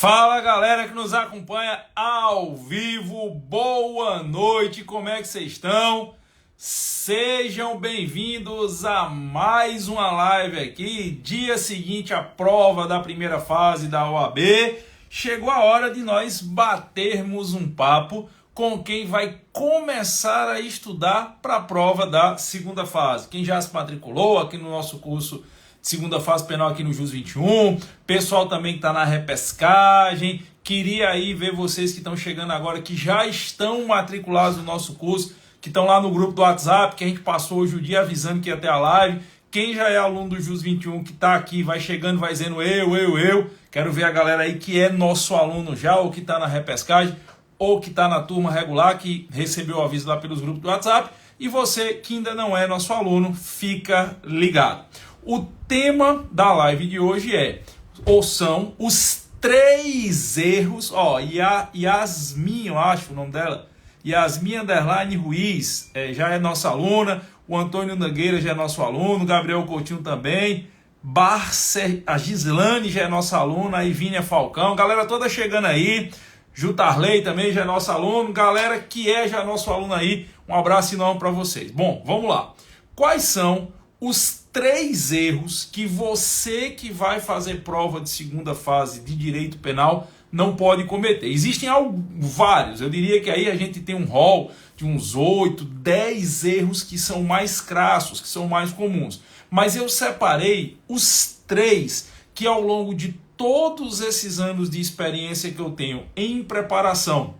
Fala galera que nos acompanha ao vivo, boa noite, como é que vocês estão? Sejam bem-vindos a mais uma live aqui, dia seguinte à prova da primeira fase da OAB. Chegou a hora de nós batermos um papo com quem vai começar a estudar para a prova da segunda fase. Quem já se matriculou aqui no nosso curso segunda fase penal aqui no JUS 21, pessoal também que está na repescagem, queria aí ver vocês que estão chegando agora, que já estão matriculados no nosso curso, que estão lá no grupo do WhatsApp, que a gente passou hoje o dia avisando que ia ter a live. Quem já é aluno do JUS 21, que está aqui, vai chegando, vai dizendo eu. Quero ver a galera aí que é nosso aluno já, ou que está na repescagem, ou que está na turma regular, que recebeu o aviso lá pelos grupos do WhatsApp. E você que ainda não é nosso aluno, fica ligado. O tema da live de hoje são os 3 erros, Yasmin, eu acho o nome dela, Yasmin _ Ruiz, já é nossa aluna, o Antônio Nogueira já é nosso aluno, Gabriel Coutinho também, a Gislane já é nossa aluna, a Ivínia Falcão, galera toda chegando aí, Jutarley também já é nosso aluno, galera que já nosso aluno aí, um abraço enorme para vocês. Bom, vamos lá. Quais são os 3 erros que você que vai fazer prova de segunda fase de direito penal não pode cometer? Existem vários, eu diria que aí a gente tem um rol de uns 8, 10 erros que são mais crassos, que são mais comuns. Mas eu separei os 3 que ao longo de todos esses anos de experiência que eu tenho em preparação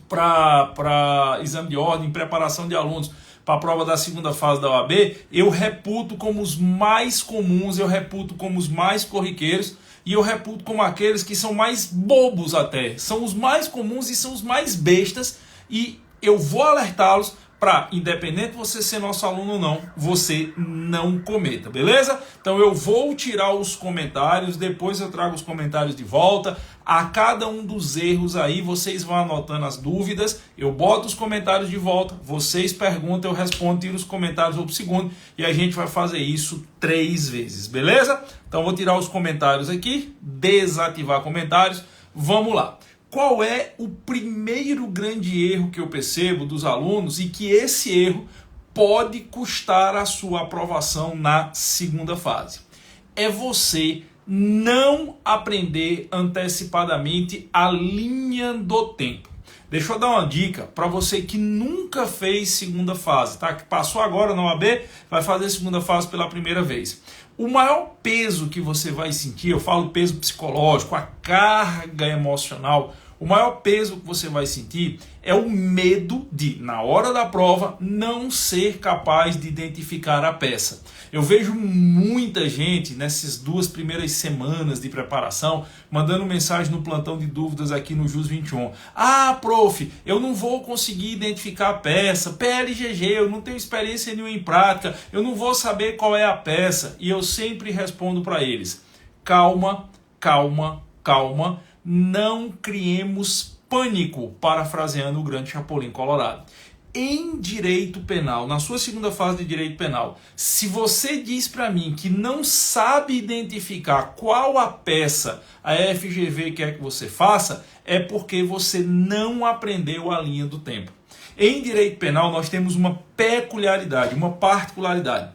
para exame de ordem, preparação de alunos para a prova da segunda fase da OAB, eu reputo como os mais comuns, eu reputo como os mais corriqueiros e eu reputo como aqueles que são mais bobos até. São os mais comuns e são os mais bestas e eu vou alertá-los para, independente de você ser nosso aluno ou não, você não cometa, beleza? Então eu vou tirar os comentários, depois eu trago os comentários de volta. A cada um dos erros aí, vocês vão anotando as dúvidas, eu boto os comentários de volta, vocês perguntam, eu respondo, tiro os comentários outro segundo e a gente vai fazer isso 3 vezes, beleza? Então vou tirar os comentários aqui, desativar comentários, vamos lá. Qual é o primeiro grande erro que eu percebo dos alunos e que esse erro pode custar a sua aprovação na segunda fase? É você não aprender antecipadamente a linha do tempo. Deixa eu dar uma dica para você que nunca fez segunda fase, tá? Que passou agora na OAB, vai fazer segunda fase pela primeira vez. O maior peso que você vai sentir, eu falo peso psicológico, a carga emocional, o maior peso que você vai sentir é o medo de, na hora da prova, não ser capaz de identificar a peça. Eu vejo muita gente nessas 2 primeiras semanas de preparação mandando mensagem no plantão de dúvidas aqui no JUS 21. Ah, prof, eu não vou conseguir identificar a peça, PLGG, eu não tenho experiência nenhuma em prática, eu não vou saber qual é a peça. E eu sempre respondo para eles, calma, não criemos pânico, parafraseando o grande Chapolin Colorado. Em direito penal, na sua segunda fase de direito penal, se você diz para mim que não sabe identificar qual a peça a FGV quer que você faça, é porque você não aprendeu a linha do tempo. Em direito penal, nós temos uma peculiaridade, uma particularidade.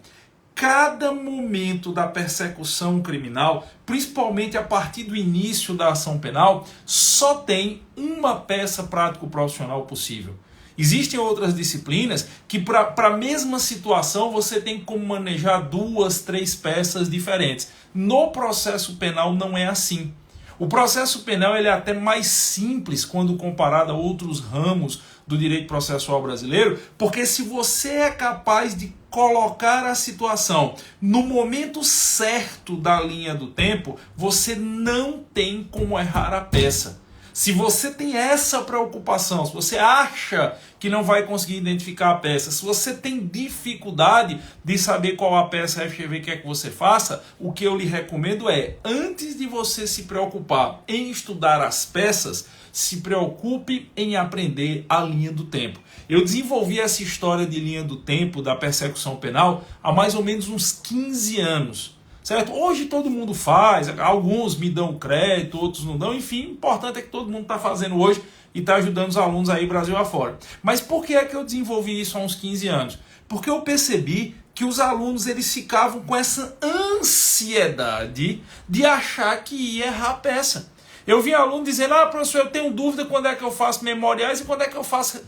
Cada momento da persecução criminal, principalmente a partir do início da ação penal, só tem uma peça prático-profissional possível. Existem outras disciplinas que para a mesma situação você tem como manejar 2, 3 peças diferentes. No processo penal não é assim. O processo penal ele é até mais simples quando comparado a outros ramos do direito processual brasileiro, porque se você é capaz de colocar a situação no momento certo da linha do tempo, você não tem como errar a peça. Se você tem essa preocupação, se você acha que não vai conseguir identificar a peça, se você tem dificuldade de saber qual a peça a FGV quer que você faça, o que eu lhe recomendo é, antes de você se preocupar em estudar as peças, se preocupe em aprender a linha do tempo. Eu desenvolvi essa história de linha do tempo da persecução penal há mais ou menos uns 15 anos. certo? Hoje todo mundo faz, alguns me dão crédito, outros não dão, enfim, o importante é que todo mundo está fazendo hoje e está ajudando os alunos aí Brasil afora. Mas por que é que eu desenvolvi isso há uns 15 anos? Porque eu percebi que os alunos eles ficavam com essa ansiedade de achar que ia errar a peça. Eu vi aluno dizendo, professor, eu tenho dúvida quando é que eu faço memoriais e quando é que eu faço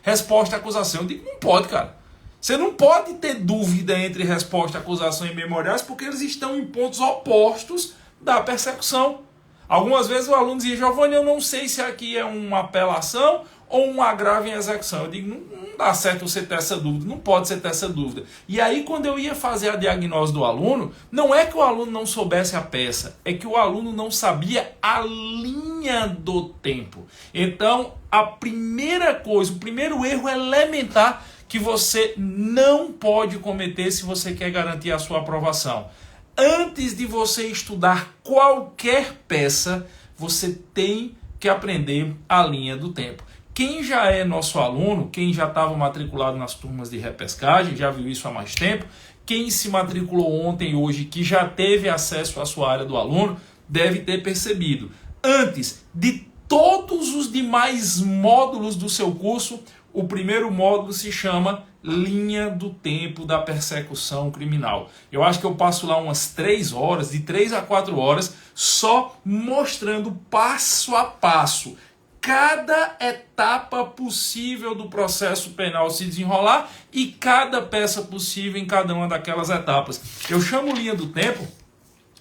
resposta à acusação. Eu digo, não pode, cara. Você não pode ter dúvida entre resposta à acusação e memoriais porque eles estão em pontos opostos da persecução. Algumas vezes o aluno dizia, Giovanni, eu não sei se aqui é uma apelação ou um agravo em execução. Eu digo, não dá certo você ter essa dúvida, não pode você ter essa dúvida. E aí quando eu ia fazer a diagnose do aluno, não é que o aluno não soubesse a peça, é que o aluno não sabia a linha do tempo. Então, a primeira coisa, o primeiro erro elementar que você não pode cometer se você quer garantir a sua aprovação. Antes de você estudar qualquer peça, você tem que aprender a linha do tempo. Quem já é nosso aluno, quem já estava matriculado nas turmas de repescagem, já viu isso há mais tempo, quem se matriculou ontem e hoje, que já teve acesso à sua área do aluno, deve ter percebido. Antes de todos os demais módulos do seu curso, o primeiro módulo se chama Linha do Tempo da Persecução Criminal. Eu acho que eu passo lá umas 3 horas, de 3 a 4 horas, só mostrando passo a passo cada etapa possível do processo penal se desenrolar e cada peça possível em cada uma daquelas etapas. Eu chamo linha do tempo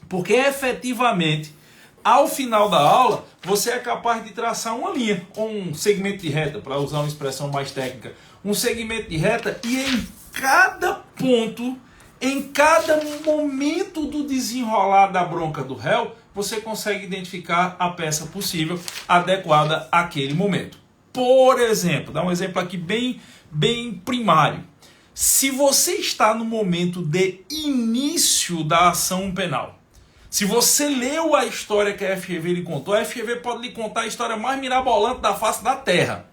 porque efetivamente, ao final da aula, você é capaz de traçar uma linha, ou um segmento de reta, para usar uma expressão mais técnica, um segmento de reta, e em cada ponto, em cada momento do desenrolar da bronca do réu, você consegue identificar a peça possível adequada àquele momento. Por exemplo, dá um exemplo aqui bem primário. Se você está no momento de início da ação penal, se você leu a história que a FGV lhe contou, a FGV pode lhe contar a história mais mirabolante da face da Terra.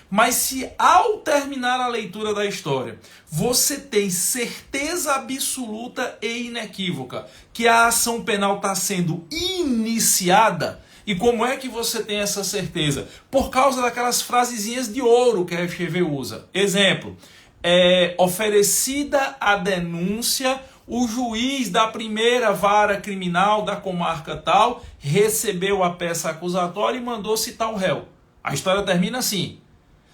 Mas se ao terminar a leitura da história, você tem certeza absoluta e inequívoca que a ação penal está sendo iniciada, e como é que você tem essa certeza? Por causa daquelas frasezinhas de ouro que a FGV usa. Exemplo, oferecida a denúncia, o juiz da primeira vara criminal da comarca tal recebeu a peça acusatória e mandou citar o réu. A história termina assim.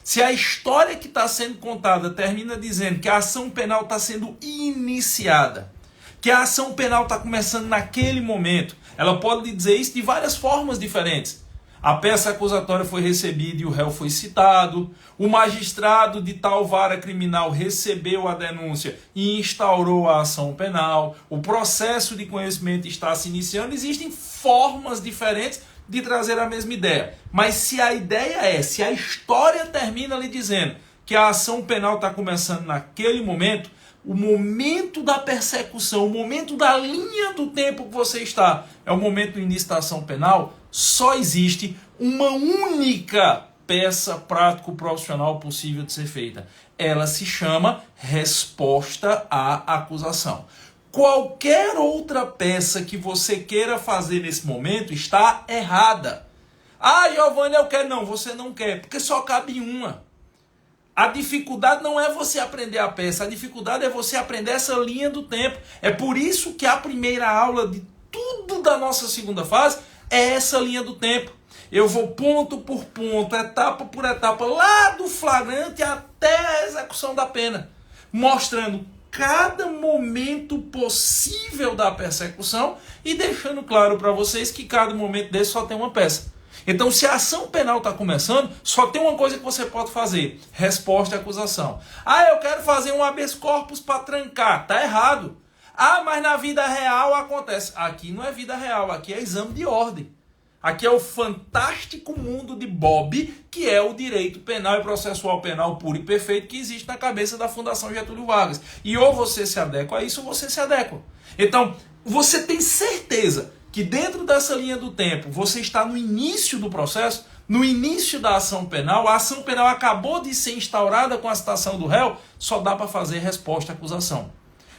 Se a história que está sendo contada termina dizendo que a ação penal está sendo iniciada, que a ação penal está começando naquele momento, ela pode dizer isso de várias formas diferentes. A peça acusatória foi recebida e o réu foi citado. O magistrado de tal vara criminal recebeu a denúncia e instaurou a ação penal. O processo de conhecimento está se iniciando. Existem formas diferentes de trazer a mesma ideia. Mas se a ideia se a história termina lhe dizendo que a ação penal está começando naquele momento, o momento da persecução, o momento da linha do tempo que você está, é o momento do início da ação penal, só existe uma única peça prático-profissional possível de ser feita. Ela se chama resposta à acusação. Qualquer outra peça que você queira fazer nesse momento está errada. Giovanni, eu quero. Não, você não quer, porque só cabe uma. A dificuldade não é você aprender a peça, a dificuldade é você aprender essa linha do tempo. É por isso que a primeira aula de tudo da nossa segunda fase é essa linha do tempo. Eu vou ponto por ponto, etapa por etapa, lá do flagrante até a execução da pena, mostrando cada momento possível da persecução e deixando claro para vocês que cada momento desse só tem uma peça. Então, se a ação penal está começando, só tem uma coisa que você pode fazer: resposta à acusação. Eu quero fazer um habeas corpus para trancar. Tá errado. Mas na vida real acontece. Aqui não é vida real, aqui é exame de ordem. Aqui é o fantástico mundo de Bob, que é o direito penal e processual penal puro e perfeito que existe na cabeça da Fundação Getúlio Vargas. E ou você se adequa a isso ou você se adequa. Então, você tem certeza que dentro dessa linha do tempo, você está no início do processo, no início da ação penal, a ação penal acabou de ser instaurada com a citação do réu, só dá para fazer resposta à acusação.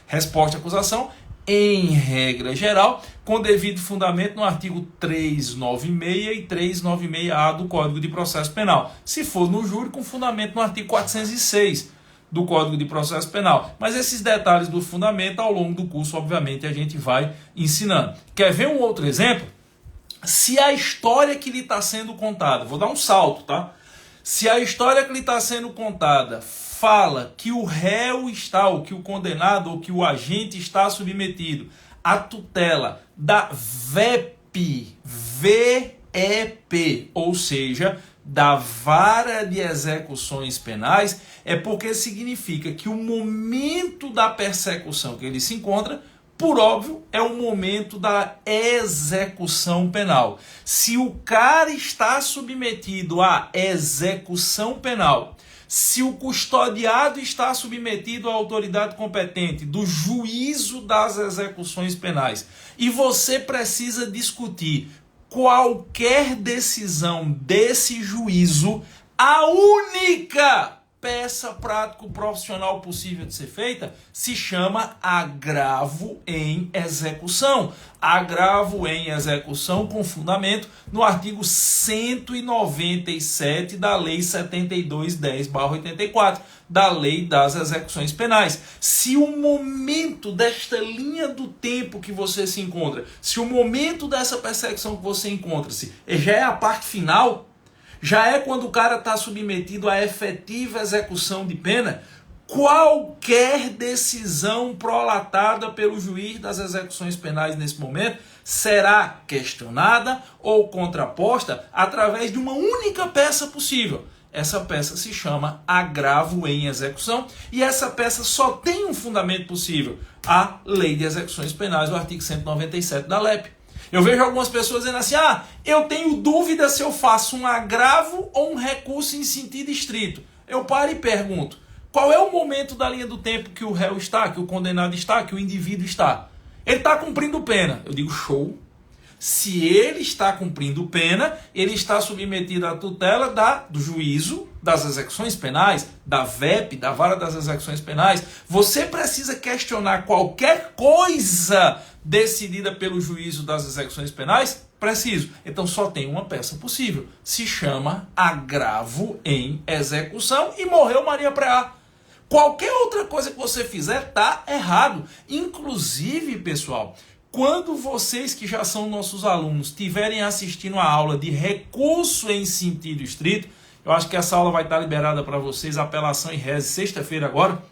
Resposta à acusação em regra geral, com devido fundamento no artigo 396 e 396-A do Código de Processo Penal. Se for no júri, com fundamento no artigo 406 do Código de Processo Penal. Mas esses detalhes do fundamento, ao longo do curso, obviamente, a gente vai ensinando. Quer ver um outro exemplo? Se a história que lhe está sendo contada, vou dar um salto, tá? Se a história que lhe está sendo contada fala que o réu está, ou que o condenado, ou que o agente está submetido à tutela da VEP, VEP, ou seja, da Vara de Execuções Penais, é porque significa que o momento da persecução que ele se encontra, por óbvio, é o momento da execução penal. Se o cara está submetido à execução penal, se o custodiado está submetido à autoridade competente do juízo das execuções penais, e você precisa discutir qualquer decisão desse juízo, a única peça prático-profissional possível de ser feita se chama agravo em execução. Agravo em execução com fundamento no artigo 197 da Lei 7210/84, da Lei das Execuções Penais. Se o momento desta linha do tempo que você se encontra, se o momento dessa perseguição que você encontra-se já é a parte final, já é quando o cara está submetido à efetiva execução de pena, qualquer decisão prolatada pelo juiz das execuções penais nesse momento será questionada ou contraposta através de uma única peça possível. Essa peça se chama agravo em execução, e essa peça só tem um fundamento possível: a Lei de Execuções Penais, o artigo 197 da LEP. Eu vejo algumas pessoas dizendo assim: eu tenho dúvida se eu faço um agravo ou um recurso em sentido estrito. Eu paro e pergunto: qual é o momento da linha do tempo que o réu está, que o condenado está, que o indivíduo está? Ele está cumprindo pena. Eu digo: show. Se ele está cumprindo pena, ele está submetido à tutela do juízo das execuções penais, da VEP, da Vara das Execuções Penais. Você precisa questionar qualquer coisa decidida pelo juízo das execuções penais? Preciso. Então só tem uma peça possível. Se chama agravo em execução e morreu Maria Preá. Qualquer outra coisa que você fizer está errado. Inclusive, pessoal, quando vocês que já são nossos alunos estiverem assistindo a aula de recurso em sentido estrito, eu acho que essa aula vai estar liberada para vocês, apelação e reze, sexta-feira agora.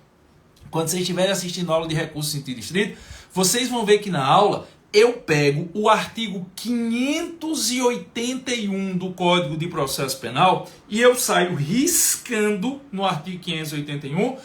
Quando vocês estiverem assistindo a aula de recurso em sentido estrito, vocês vão ver que na aula eu pego o artigo 581 do Código de Processo Penal e eu saio riscando no artigo 581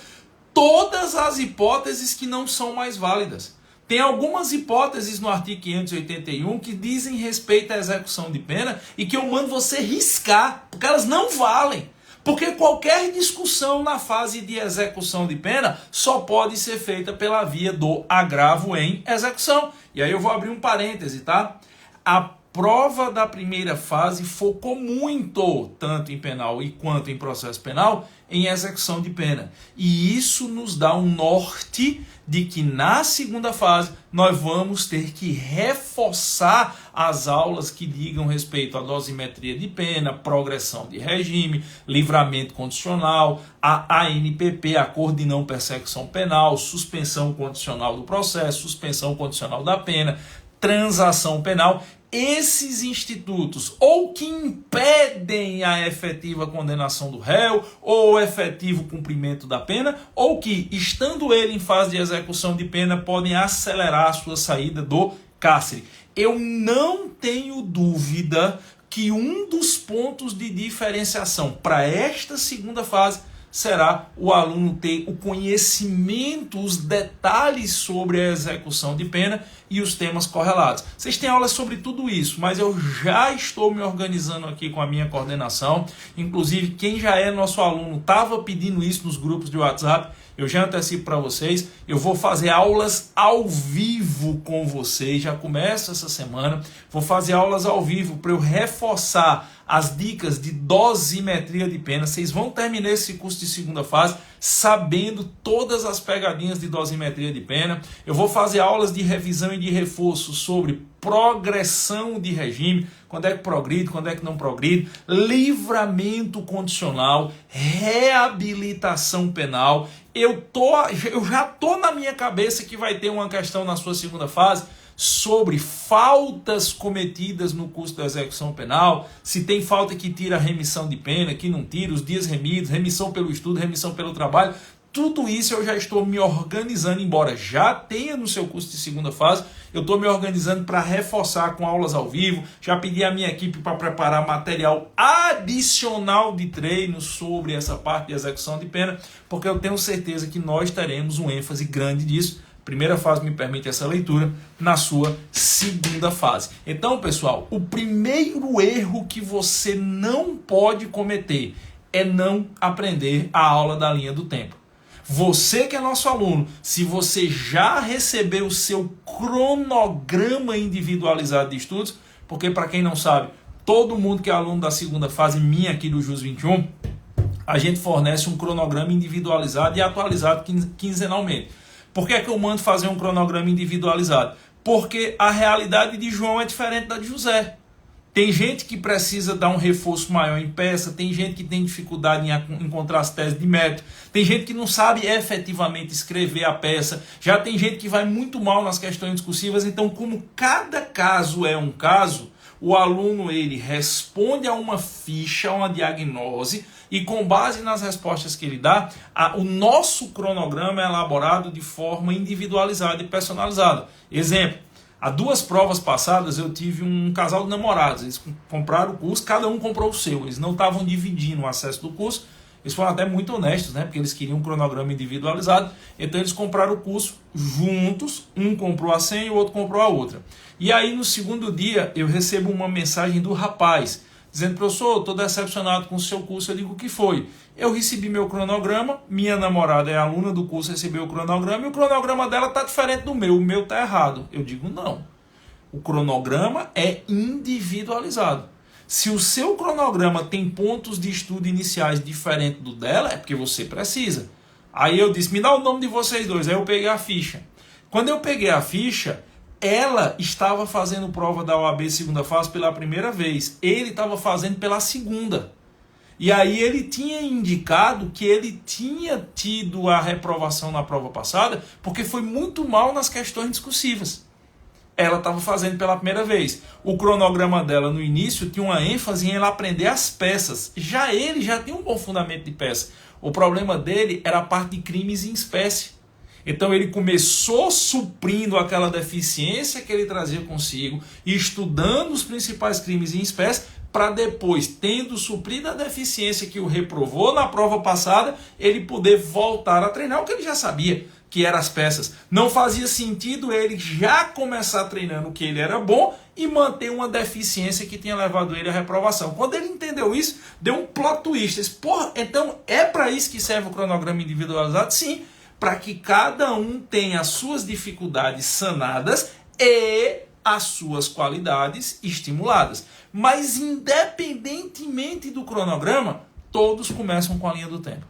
todas as hipóteses que não são mais válidas. Tem algumas hipóteses no artigo 581 que dizem respeito à execução de pena e que eu mando você riscar, porque elas não valem. Porque qualquer discussão na fase de execução de pena só pode ser feita pela via do agravo em execução. E aí eu vou abrir um parêntese, tá? A prova da primeira fase focou muito, tanto em penal e quanto em processo penal, em execução de pena. E isso nos dá um norte de que na segunda fase nós vamos ter que reforçar as aulas que digam respeito à dosimetria de pena, progressão de regime, livramento condicional, a ANPP, acordo de não persecução penal, suspensão condicional do processo, suspensão condicional da pena, transação penal. Esses institutos ou que impedem a efetiva condenação do réu ou o efetivo cumprimento da pena, ou que, estando ele em fase de execução de pena, podem acelerar a sua saída do cárcere. Eu não tenho dúvida que um dos pontos de diferenciação para esta segunda fase será o aluno ter o conhecimento, os detalhes sobre a execução de pena e os temas correlatos. Vocês têm aulas sobre tudo isso, mas eu já estou me organizando aqui com a minha coordenação. Inclusive, quem já é nosso aluno estava pedindo isso nos grupos de WhatsApp. Eu já antecipo para vocês, eu vou fazer aulas ao vivo com vocês, já começo essa semana, vou fazer aulas ao vivo para eu reforçar as dicas de dosimetria de pena. Vocês vão terminar esse curso de segunda fase sabendo todas as pegadinhas de dosimetria de pena. Eu vou fazer aulas de revisão e de reforço sobre progressão de regime, quando é que progride, quando é que não progride, livramento condicional, reabilitação penal. Eu já tô na minha cabeça que vai ter uma questão na sua segunda fase sobre faltas cometidas no curso da execução penal, se tem falta que tira a remissão de pena, que não tira, os dias remidos, remissão pelo estudo, remissão pelo trabalho. Tudo isso eu já estou me organizando, embora já tenha no seu curso de segunda fase, eu estou me organizando para reforçar com aulas ao vivo. Já pedi à minha equipe para preparar material adicional de treino sobre essa parte de execução de pena, porque eu tenho certeza que nós teremos um ênfase grande disso. Primeira fase me permite essa leitura, na sua segunda fase. Então, pessoal, o primeiro erro que você não pode cometer é não aprender a aula da linha do tempo. Você que é nosso aluno, se você já recebeu o seu cronograma individualizado de estudos, porque para quem não sabe, todo mundo que é aluno da segunda fase minha aqui do JUS 21, a gente fornece um cronograma individualizado e atualizado quinzenalmente. Por que é que eu mando fazer um cronograma individualizado? Porque a realidade de João é diferente da de José. Tem gente que precisa dar um reforço maior em peça, tem gente que tem dificuldade em encontrar as teses de mérito, tem gente que não sabe efetivamente escrever a peça, já tem gente que vai muito mal nas questões discursivas. Então, como cada caso é um caso, o aluno ele responde a uma ficha, a uma diagnose, e com base nas respostas que ele dá, o nosso cronograma é elaborado de forma individualizada e personalizada. Exemplo, há 2 provas passadas eu tive um casal de namorados, eles compraram o curso, cada um comprou o seu, eles não estavam dividindo o acesso do curso, eles foram até muito honestos, né? Porque eles queriam um cronograma individualizado, então eles compraram o curso juntos, um comprou a senha e o outro comprou a outra. E aí no segundo dia eu recebo uma mensagem do rapaz, dizendo: professor, estou decepcionado com o seu curso. Eu digo: o que foi? Eu recebi meu cronograma, minha namorada é aluna do curso, recebeu o cronograma e o cronograma dela está diferente do meu, o meu está errado. Eu digo: não, o cronograma é individualizado. Se o seu cronograma tem pontos de estudo iniciais diferentes do dela, é porque você precisa. Aí eu disse: me dá o nome de vocês dois. Aí eu peguei a ficha. Quando eu peguei a ficha, ela estava fazendo prova da OAB segunda fase pela primeira vez. Ele estava fazendo pela segunda. E aí ele tinha indicado que ele tinha tido a reprovação na prova passada porque foi muito mal nas questões discursivas. Ela estava fazendo pela primeira vez. O cronograma dela no início tinha uma ênfase em ela aprender as peças. Já ele já tinha um bom fundamento de peça. O problema dele era a parte de crimes em espécie. Então ele começou suprindo aquela deficiência que ele trazia consigo, estudando os principais crimes em espécie, para depois, tendo suprido a deficiência que o reprovou na prova passada, ele poder voltar a treinar o que ele já sabia, que eram as peças. Não fazia sentido ele já começar treinando o que ele era bom e manter uma deficiência que tinha levado ele à reprovação. Quando ele entendeu isso, deu um plot twist. Disse: porra, então é para isso que serve o cronograma individualizado? Sim, para que cada um tenha as suas dificuldades sanadas e as suas qualidades estimuladas. Mas independentemente do cronograma, todos começam com a linha do tempo.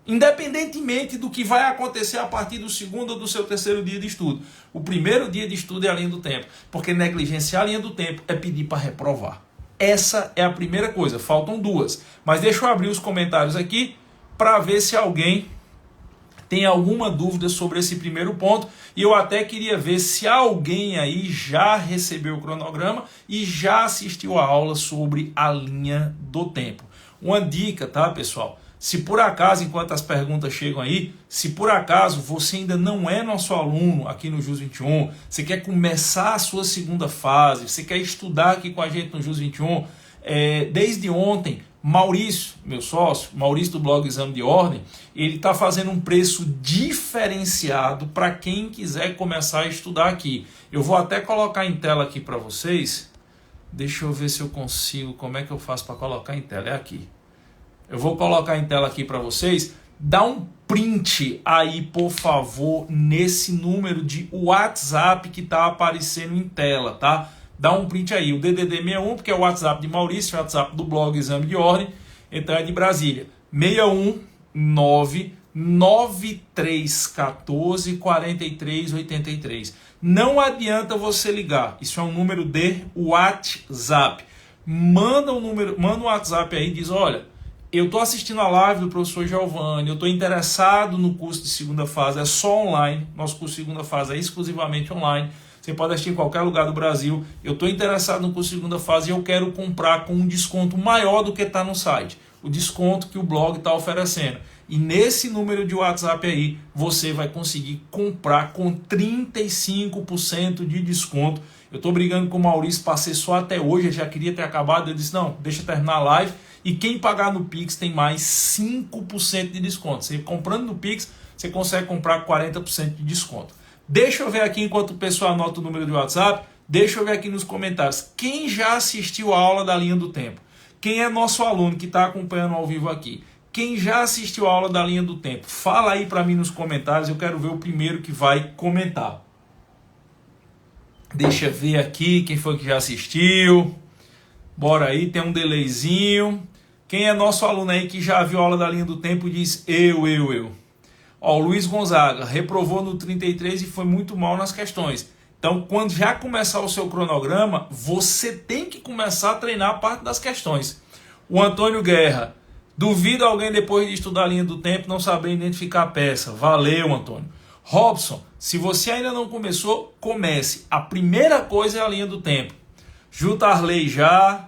Independentemente do que vai acontecer a partir do segundo ou do seu terceiro dia de estudo. O primeiro dia de estudo é a linha do tempo, porque negligenciar a linha do tempo é pedir para reprovar. Essa é a primeira coisa, faltam 2. Mas deixa eu abrir os comentários aqui para ver se alguém tem alguma dúvida sobre esse primeiro ponto. E eu até queria ver se alguém aí já recebeu o cronograma e já assistiu a aula sobre a linha do tempo. Uma dica, tá, pessoal? Se por acaso, enquanto as perguntas chegam aí, se por acaso você ainda não é nosso aluno aqui no JUS 21, você quer começar a sua segunda fase, você quer estudar aqui com a gente no JUS 21, desde ontem, Maurício, meu sócio, Maurício do blog Exame de Ordem, ele está fazendo um preço diferenciado para quem quiser começar a estudar aqui. Eu vou até colocar em tela aqui para vocês. Deixa eu ver se eu consigo, como é que eu faço para colocar em tela? É aqui. Eu vou colocar em tela aqui para vocês. Dá um print aí, por favor, nesse número de WhatsApp que está aparecendo em tela, tá? dá um print aí. O DDD 61, porque é o WhatsApp de Maurício, o WhatsApp do blog Exame de Ordem, então é de Brasília. 61993144383. Não adianta você ligar, isso é um número de WhatsApp. Manda um WhatsApp aí e diz, olha, eu estou assistindo a live do professor Giovanni, eu estou interessado no curso de segunda fase, é só online, nosso curso de segunda fase é exclusivamente online, você pode assistir em qualquer lugar do Brasil, eu estou interessado no curso de segunda fase e eu quero comprar com um desconto maior do que está no site, o desconto que o blog está oferecendo. E nesse número de WhatsApp aí, você vai conseguir comprar com 35% de desconto. Eu estou brigando com o Maurício, passei só até hoje, eu já queria ter acabado, eu disse, não, deixa eu terminar a live. E quem pagar no Pix tem mais 5% de desconto. Você comprando no Pix, você consegue comprar 40% de desconto. Deixa eu ver aqui, enquanto o pessoal anota o número de WhatsApp, deixa eu ver aqui nos comentários. Quem já assistiu a aula da linha do tempo? Quem é nosso aluno que está acompanhando ao vivo aqui? Quem já assistiu a aula da linha do tempo? Fala aí para mim nos comentários, eu quero ver o primeiro que vai comentar. Deixa eu ver aqui quem foi que já assistiu. Bora aí, tem um delayzinho. Quem é nosso aluno aí que já viu a aula da linha do tempo diz eu. Ó, o Luiz Gonzaga reprovou no 33 e foi muito mal nas questões. Então, quando já começar o seu cronograma, você tem que começar a treinar a parte das questões. O Antônio Guerra, duvido alguém depois de estudar a linha do tempo não saber identificar a peça. Valeu, Antônio. Robson, se você ainda não começou, comece. A primeira coisa é a linha do tempo. Jutarley já,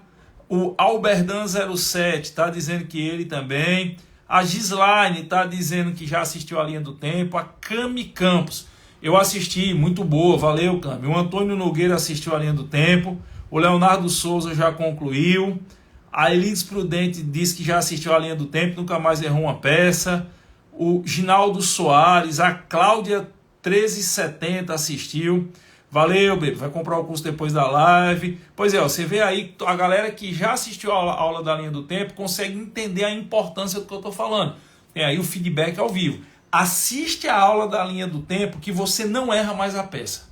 o Alberdan07 está dizendo que ele também, a Gislaine está dizendo que já assistiu a linha do tempo, a Cami Campos, eu assisti, muito boa, valeu Cami, o Antônio Nogueira assistiu a linha do tempo, o Leonardo Souza já concluiu, a Elides Prudente disse que já assistiu a linha do tempo, nunca mais errou uma peça, o Ginaldo Soares, a Cláudia 1370 assistiu. Valeu, bebê. Vai comprar o curso depois da live. Pois é, ó, você vê aí a galera que já assistiu a aula da linha do tempo consegue entender a importância do que eu estou falando. Tem aí o feedback ao vivo. Assiste a aula da linha do tempo que você não erra mais a peça.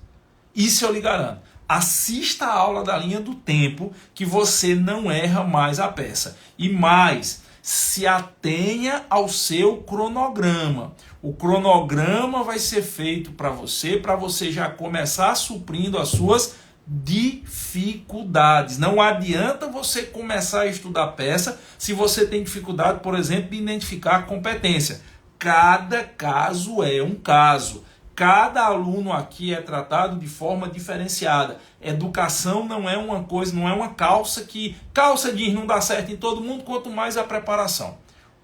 Isso eu lhe garanto. Assista a aula da linha do tempo que você não erra mais a peça. E mais, se atenha ao seu cronograma. O cronograma vai ser feito para você já começar suprindo as suas dificuldades. Não adianta você começar a estudar peça se você tem dificuldade, por exemplo, de identificar a competência. Cada caso é um caso. Cada aluno aqui é tratado de forma diferenciada. Educação não é uma coisa, não é uma calça jeans não dá certo em todo mundo, quanto mais a preparação.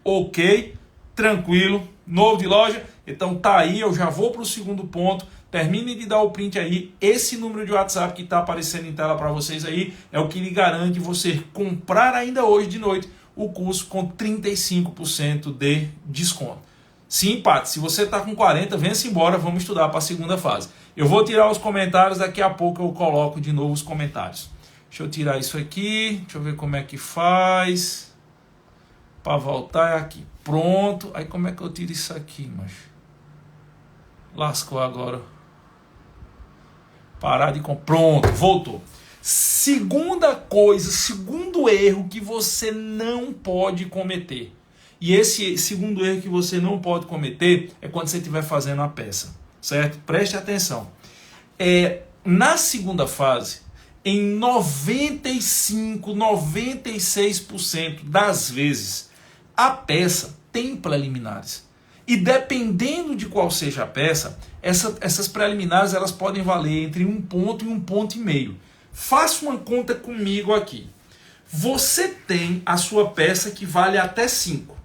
Ok? Tranquilo? Novo de loja? Então tá aí, eu já vou para o segundo ponto. Termine de dar o print aí. Esse número de WhatsApp que está aparecendo em tela para vocês aí é o que lhe garante você comprar ainda hoje de noite o curso com 35% de desconto. Sim, Paty, se você está com 40, venha-se embora, vamos estudar para a segunda fase. Eu vou tirar os comentários, daqui a pouco eu coloco de novo os comentários. Deixa eu tirar isso aqui, deixa eu ver como é que faz. Para voltar é aqui, pronto. Aí como é que eu tiro isso aqui, macho? Lascou agora. Parar de... Pronto, voltou. Segunda coisa, segundo erro que você não pode cometer. E esse segundo erro que você não pode cometer é quando você estiver fazendo a peça, certo? Preste atenção. Na segunda fase, em 95, 96% das vezes, a peça tem preliminares. E dependendo de qual seja a peça, essas preliminares elas podem valer entre 1 ponto e 1,5 ponto. Faça uma conta comigo aqui. Você tem a sua peça que vale até 5.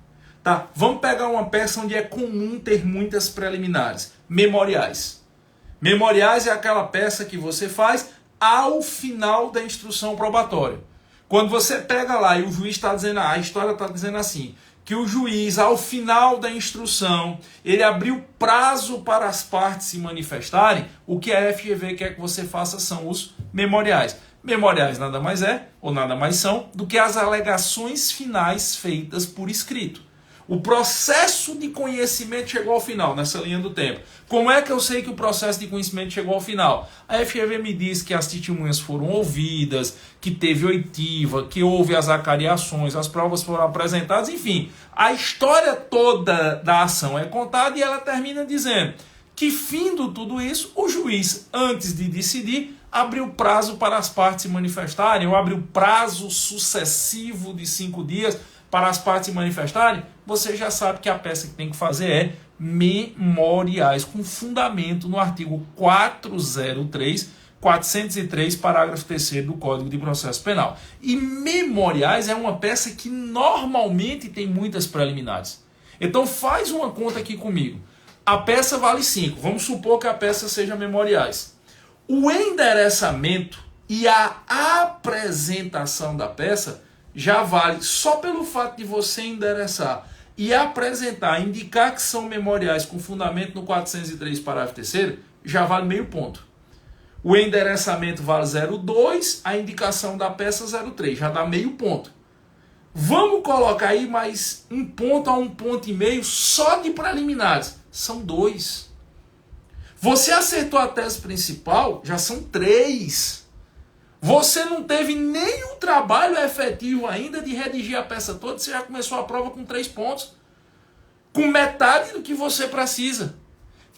Tá? Vamos pegar uma peça onde é comum ter muitas preliminares. Memoriais. Memoriais é aquela peça que você faz ao final da instrução probatória. Quando você pega lá e o juiz está dizendo, a história está dizendo assim, que o juiz, ao final da instrução, ele abriu prazo para as partes se manifestarem, o que a FGV quer que você faça são os memoriais. Memoriais nada mais é, ou nada mais são, do que as alegações finais feitas por escrito. O processo de conhecimento chegou ao final, nessa linha do tempo. Como é que eu sei que o processo de conhecimento chegou ao final? A FGV me diz que as testemunhas foram ouvidas, que teve oitiva, que houve as acariações, as provas foram apresentadas, enfim. A história toda da ação é contada e ela termina dizendo que, findo tudo isso, o juiz, antes de decidir, abriu prazo para as partes se manifestarem, ou abriu prazo sucessivo de 5 dias para as partes se manifestarem. Você já sabe que a peça que tem que fazer é memoriais, com fundamento no artigo 403, parágrafo 3º do Código de Processo Penal. E memoriais é uma peça que normalmente tem muitas preliminares. Então faz uma conta aqui comigo. A peça vale 5, vamos supor que a peça seja memoriais. O endereçamento e a apresentação da peça já vale só pelo fato de você endereçar e apresentar, indicar que são memoriais com fundamento no 403, parágrafo 3º, já vale meio ponto. O endereçamento vale 0,2, a indicação da peça 0,3, já dá meio ponto. Vamos colocar aí mais 1 ponto a 1,5 ponto só de preliminares. São 2. Você acertou a tese principal, já são 3. Você não teve nenhum trabalho efetivo ainda de redigir a peça toda, você já começou a prova com 3 pontos. Com metade do que você precisa.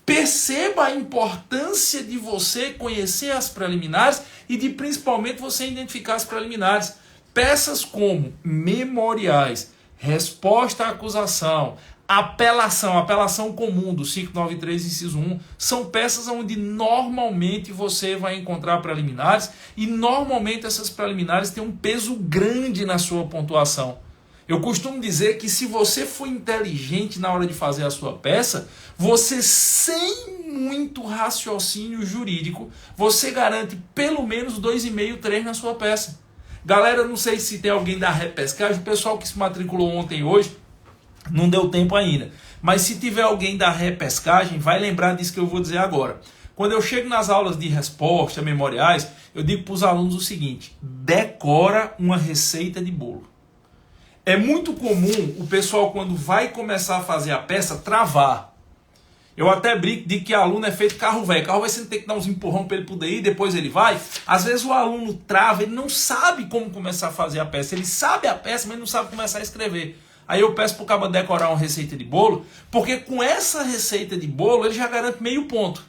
Perceba a importância de você conhecer as preliminares e de principalmente você identificar as preliminares. Peças como memoriais, resposta à acusação, apelação comum do 593, inciso 1, são peças onde normalmente você vai encontrar preliminares e normalmente essas preliminares têm um peso grande na sua pontuação. Eu costumo dizer que se você for inteligente na hora de fazer a sua peça, você, sem muito raciocínio jurídico, você garante pelo menos 2,5, 3 na sua peça. Galera, não sei se tem alguém da repescagem, o pessoal que se matriculou ontem e hoje, não deu tempo ainda. Mas se tiver alguém da repescagem, vai lembrar disso que eu vou dizer agora. Quando eu chego nas aulas de resposta, memoriais, eu digo para os alunos o seguinte: decora uma receita de bolo. É muito comum o pessoal, quando vai começar a fazer a peça, travar. Eu até brinco de que aluno é feito carro velho. Carro velho você tem que dar uns empurrão para ele poder ir, depois ele vai. Às vezes o aluno trava, ele não sabe como começar a fazer a peça. Ele sabe a peça, mas não sabe começar a escrever. Aí eu peço para o cara decorar uma receita de bolo, porque com essa receita de bolo ele já garante meio ponto.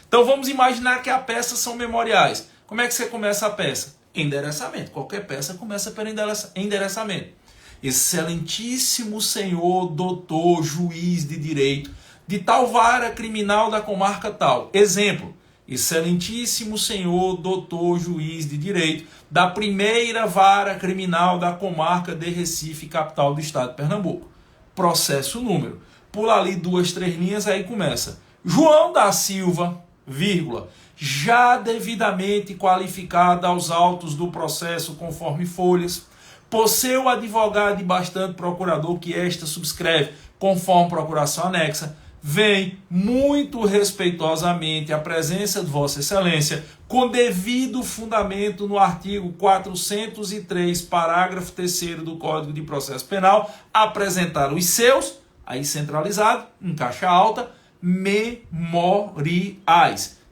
Então vamos imaginar que a peça são memoriais. Como é que você começa a peça? Endereçamento. Qualquer peça começa pelo endereçamento. Excelentíssimo senhor, doutor, juiz de direito, de tal vara criminal da comarca tal. Exemplo: excelentíssimo senhor, doutor, juiz de direito, da primeira vara criminal da comarca de Recife, capital do estado de Pernambuco. Processo número. Pula ali 2, 3 linhas, aí começa. João da Silva, vírgula, já devidamente qualificada aos autos do processo conforme folhas, por seu advogado e bastante procurador que esta subscreve conforme procuração anexa, vem muito respeitosamente à presença de Vossa Excelência, com devido fundamento no artigo 403, parágrafo 3º do Código de Processo Penal, apresentar os seus, aí centralizado, em caixa alta, memoriais.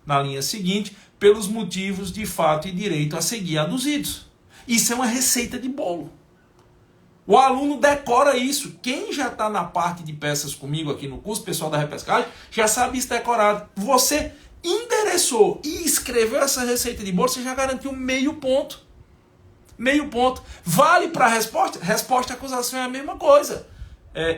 Na linha seguinte, pelos motivos de fato e direito a seguir aduzidos. Isso é uma receita de bolo. O aluno decora isso. Quem já está na parte de peças comigo aqui no curso, pessoal da repescagem, já sabe isso decorado. Você endereçou e escreveu essa receita de bolo, você já garantiu meio ponto. Meio ponto. Vale para a resposta? Resposta à acusação é a mesma coisa.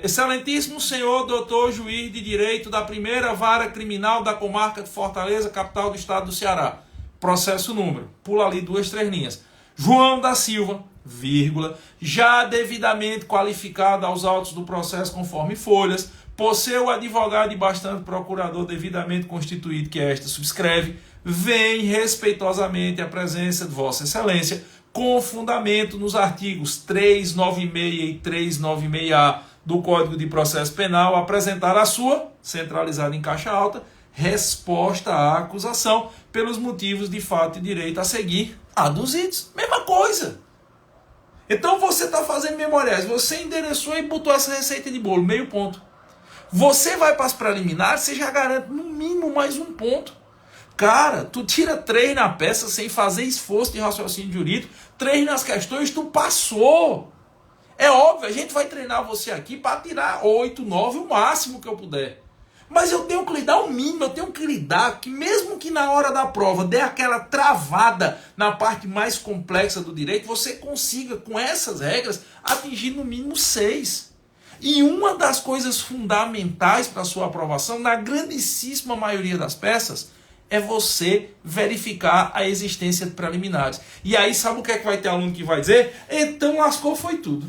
Excelentíssimo senhor, doutor, juiz de direito da primeira vara criminal da comarca de Fortaleza, capital do estado do Ceará. Processo número. Pula ali 2, 3 linhas. João da Silva, vírgula, já devidamente qualificado aos autos do processo conforme folhas, por seu advogado e bastante procurador devidamente constituído que esta subscreve, vem respeitosamente à presença de Vossa Excelência, com fundamento nos artigos 396 e 396A do Código de Processo Penal, apresentar a sua, centralizada em caixa alta, resposta à acusação pelos motivos de fato e direito a seguir aduzidos. Mesma coisa. Então você está fazendo memoriais, você endereçou e botou essa receita de bolo, meio ponto. Você vai para as preliminares, você já garante no mínimo mais um ponto. Cara, tu tira 3 na peça sem fazer esforço de raciocínio jurídico, 3 nas questões, tu passou. É óbvio, a gente vai treinar você aqui para tirar 8, 9, o máximo que eu puder. Mas eu tenho que lhe dar o mínimo, eu tenho que lhe dar que mesmo que na hora da prova dê aquela travada na parte mais complexa do direito, você consiga, com essas regras, atingir no mínimo 6. E uma das coisas fundamentais para a sua aprovação, na grandíssima maioria das peças, é você verificar a existência de preliminares. E aí sabe o que é que vai ter aluno que vai dizer? Então lascou foi tudo.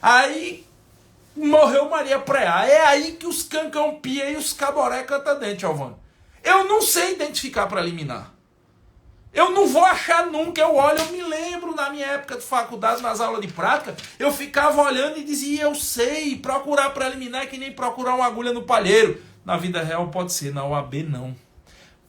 Aí morreu Maria Preá. É aí que os cancão pia e os caboré canta dente, Alvano. Eu não sei identificar preliminar. Eu não vou achar nunca. Eu me lembro na minha época de faculdade, nas aulas de prática, eu ficava olhando e dizia, eu sei, procurar preliminar é que nem procurar uma agulha no palheiro. Na vida real pode ser, na OAB não.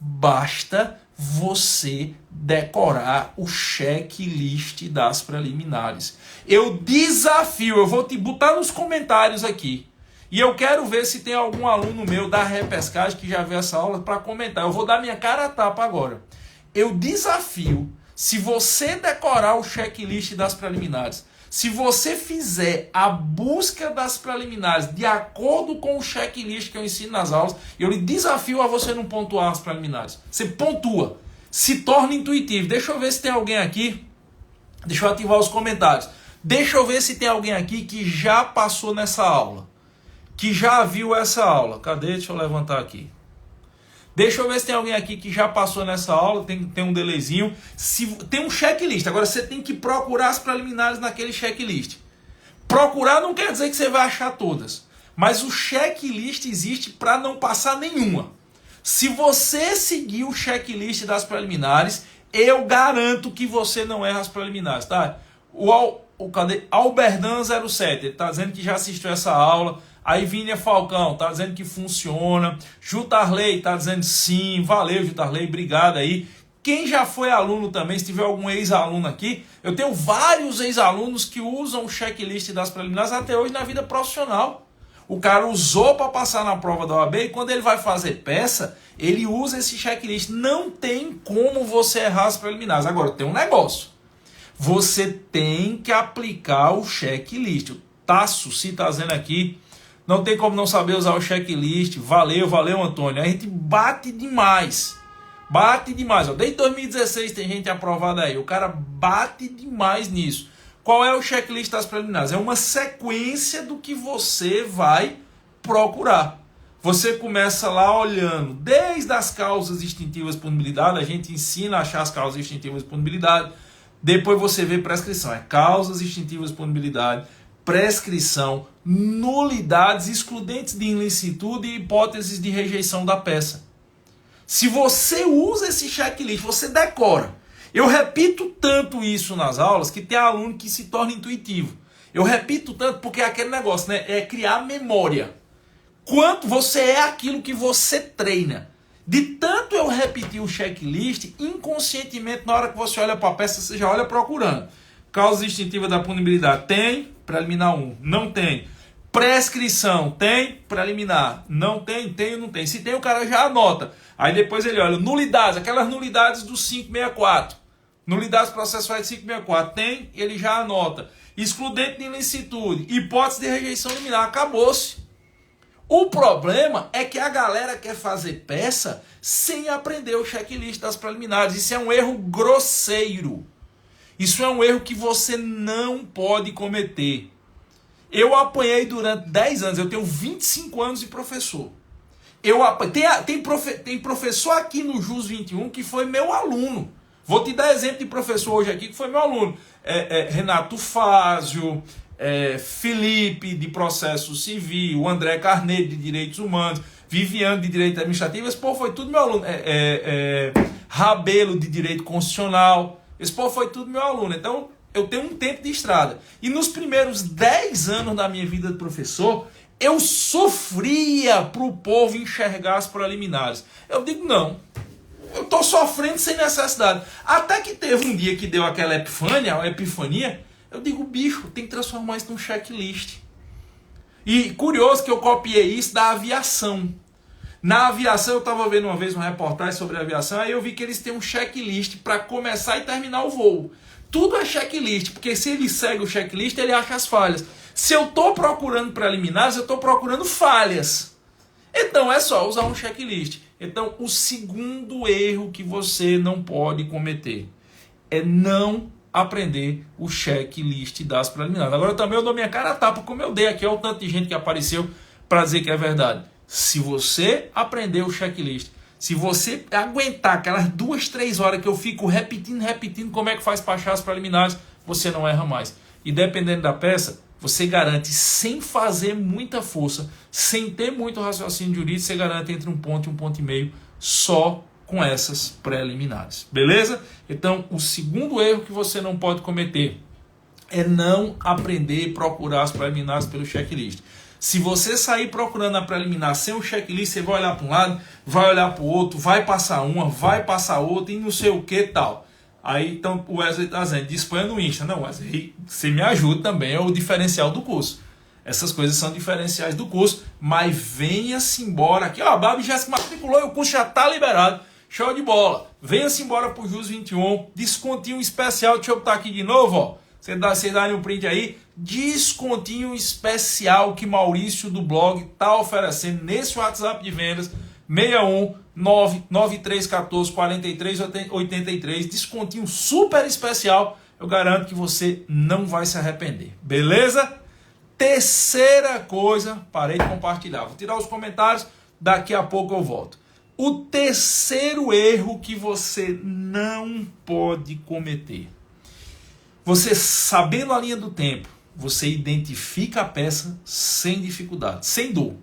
Basta você decorar o checklist das preliminares. Eu desafio, eu vou te botar nos comentários aqui. E eu quero ver se tem algum aluno meu da repescagem que já viu essa aula para comentar. Eu vou dar minha cara a tapa agora. Eu desafio, se você decorar o checklist das preliminares, se você fizer a busca das preliminares de acordo com o checklist que eu ensino nas aulas, eu lhe desafio a você não pontuar as preliminares. Você pontua. Se torna intuitivo. Deixa eu ver se tem alguém aqui. Deixa eu ativar os comentários. Deixa eu ver se tem alguém aqui que já passou nessa aula. Que já viu essa aula. Cadê? Deixa eu levantar aqui. Deixa eu ver se tem alguém aqui que já passou nessa aula, tem um delayzinho. Tem um checklist, agora você tem que procurar as preliminares naquele checklist. Procurar não quer dizer que você vai achar todas, mas o checklist existe para não passar nenhuma. Se você seguir o checklist das preliminares, eu garanto que você não erra as preliminares, tá? Cadê? Alberdan07, ele está dizendo que já assistiu essa aula. Aí Vínia Falcão tá dizendo que funciona. Jutarley tá dizendo sim. Valeu, Jutarley, obrigado aí. Quem já foi aluno também, se tiver algum ex-aluno aqui, eu tenho vários ex-alunos que usam o checklist das preliminares até hoje na vida profissional. O cara usou para passar na prova da OAB e quando ele vai fazer peça, ele usa esse checklist. Não tem como você errar as preliminares. Agora, tem um negócio. Você tem que aplicar o checklist. O Tasso se tá dizendo aqui, não tem como não saber usar o checklist. Valeu, valeu, Antônio. A gente bate demais. Bate demais. Ó. Desde 2016 tem gente aprovada aí. O cara bate demais nisso. Qual é o checklist das preliminares? É uma sequência do que você vai procurar. Você começa lá olhando desde as causas extintivas de punibilidade. A gente ensina a achar as causas extintivas de punibilidade. Depois você vê prescrição. É causas extintivas de punibilidade, prescrição, nulidades, excludentes de ilicitude e hipóteses de rejeição da peça. Se você usa esse checklist, você decora. Eu repito tanto isso nas aulas que tem aluno que se torna intuitivo. Eu repito tanto porque é aquele negócio, né? É criar memória. Quanto você é aquilo que você treina. De tanto eu repetir o checklist, inconscientemente, na hora que você olha para a peça, você já olha procurando. Causa extintiva da punibilidade, tem? Preliminar 1. Não tem. Prescrição, tem? Preliminar. Não tem? Tem ou não tem? Se tem, o cara já anota. Aí depois ele olha, nulidades, aquelas nulidades do 564. Nulidades processuais de 564. Tem? Ele já anota. Excludente de ilicitude. Hipótese de rejeição liminar. Acabou-se. O problema é que a galera quer fazer peça sem aprender o checklist das preliminares. Isso é um erro grosseiro. Isso é um erro que você não pode cometer. Eu apanhei durante 10 anos, eu tenho 25 anos de professor. Tem professor aqui no JUS 21 que foi meu aluno. Vou te dar exemplo de professor hoje aqui que foi meu aluno. Renato Fázio, Felipe de Processo Civil, André Carneiro de Direitos Humanos, Viviane de Direito Administrativo, esse povo foi tudo meu aluno. Rabelo de Direito Constitucional, esse povo foi tudo meu aluno. Então, eu tenho um tempo de estrada. E nos primeiros 10 anos da minha vida de professor, eu sofria para o povo enxergar as preliminares. Eu digo, não, eu estou sofrendo sem necessidade. Até que teve um dia que deu aquela epifania, Eu digo, bicho, tem que transformar isso num checklist. E curioso que eu copiei isso da aviação. Na aviação, eu estava vendo uma vez uma reportagem sobre a aviação, aí eu vi que eles têm um checklist para começar e terminar o voo. Tudo é checklist, porque se ele segue o checklist, ele acha as falhas. Se eu estou procurando preliminares, eu estou procurando falhas. Então é só usar um checklist. Então o segundo erro que você não pode cometer é não aprender o checklist das preliminares. Agora também eu dou minha cara a tapa, como eu dei aqui, olha o tanto de gente que apareceu para dizer que é verdade. Se você aprender o checklist, se você aguentar aquelas 2, 3 horas que eu fico repetindo como é que faz para achar as preliminares, você não erra mais. E dependendo da peça, você garante, sem fazer muita força, sem ter muito raciocínio jurídico, você garante entre 1 ponto e 1,5 ponto só com essas preliminares. Beleza? Então, o segundo erro que você não pode cometer é não aprender e procurar as preliminares pelo checklist. Se você sair procurando a preliminar sem o checklist, você vai olhar para um lado, vai olhar para o outro, vai passar uma, vai passar outra e não sei o que tal. Aí então o Wesley está dizendo, disponha no Insta. Não, Wesley, você me ajuda também, é o diferencial do curso. Essas coisas são diferenciais do curso, mas venha-se embora aqui. Ó, a Babi já se matriculou e o curso já está liberado. Show de bola. Venha-se embora para o Jus 21, descontinho especial. Deixa eu botar aqui de novo, ó. Vocês darem um print aí. Descontinho especial que Maurício do blog está oferecendo nesse WhatsApp de vendas 61 99314 4383. Descontinho super especial. Eu garanto que você não vai se arrepender. Beleza? Terceira coisa, parei de compartilhar. Vou tirar os comentários, daqui a pouco eu volto. O terceiro erro que você não pode cometer. Você, sabendo a linha do tempo, você identifica a peça sem dificuldade, sem dor.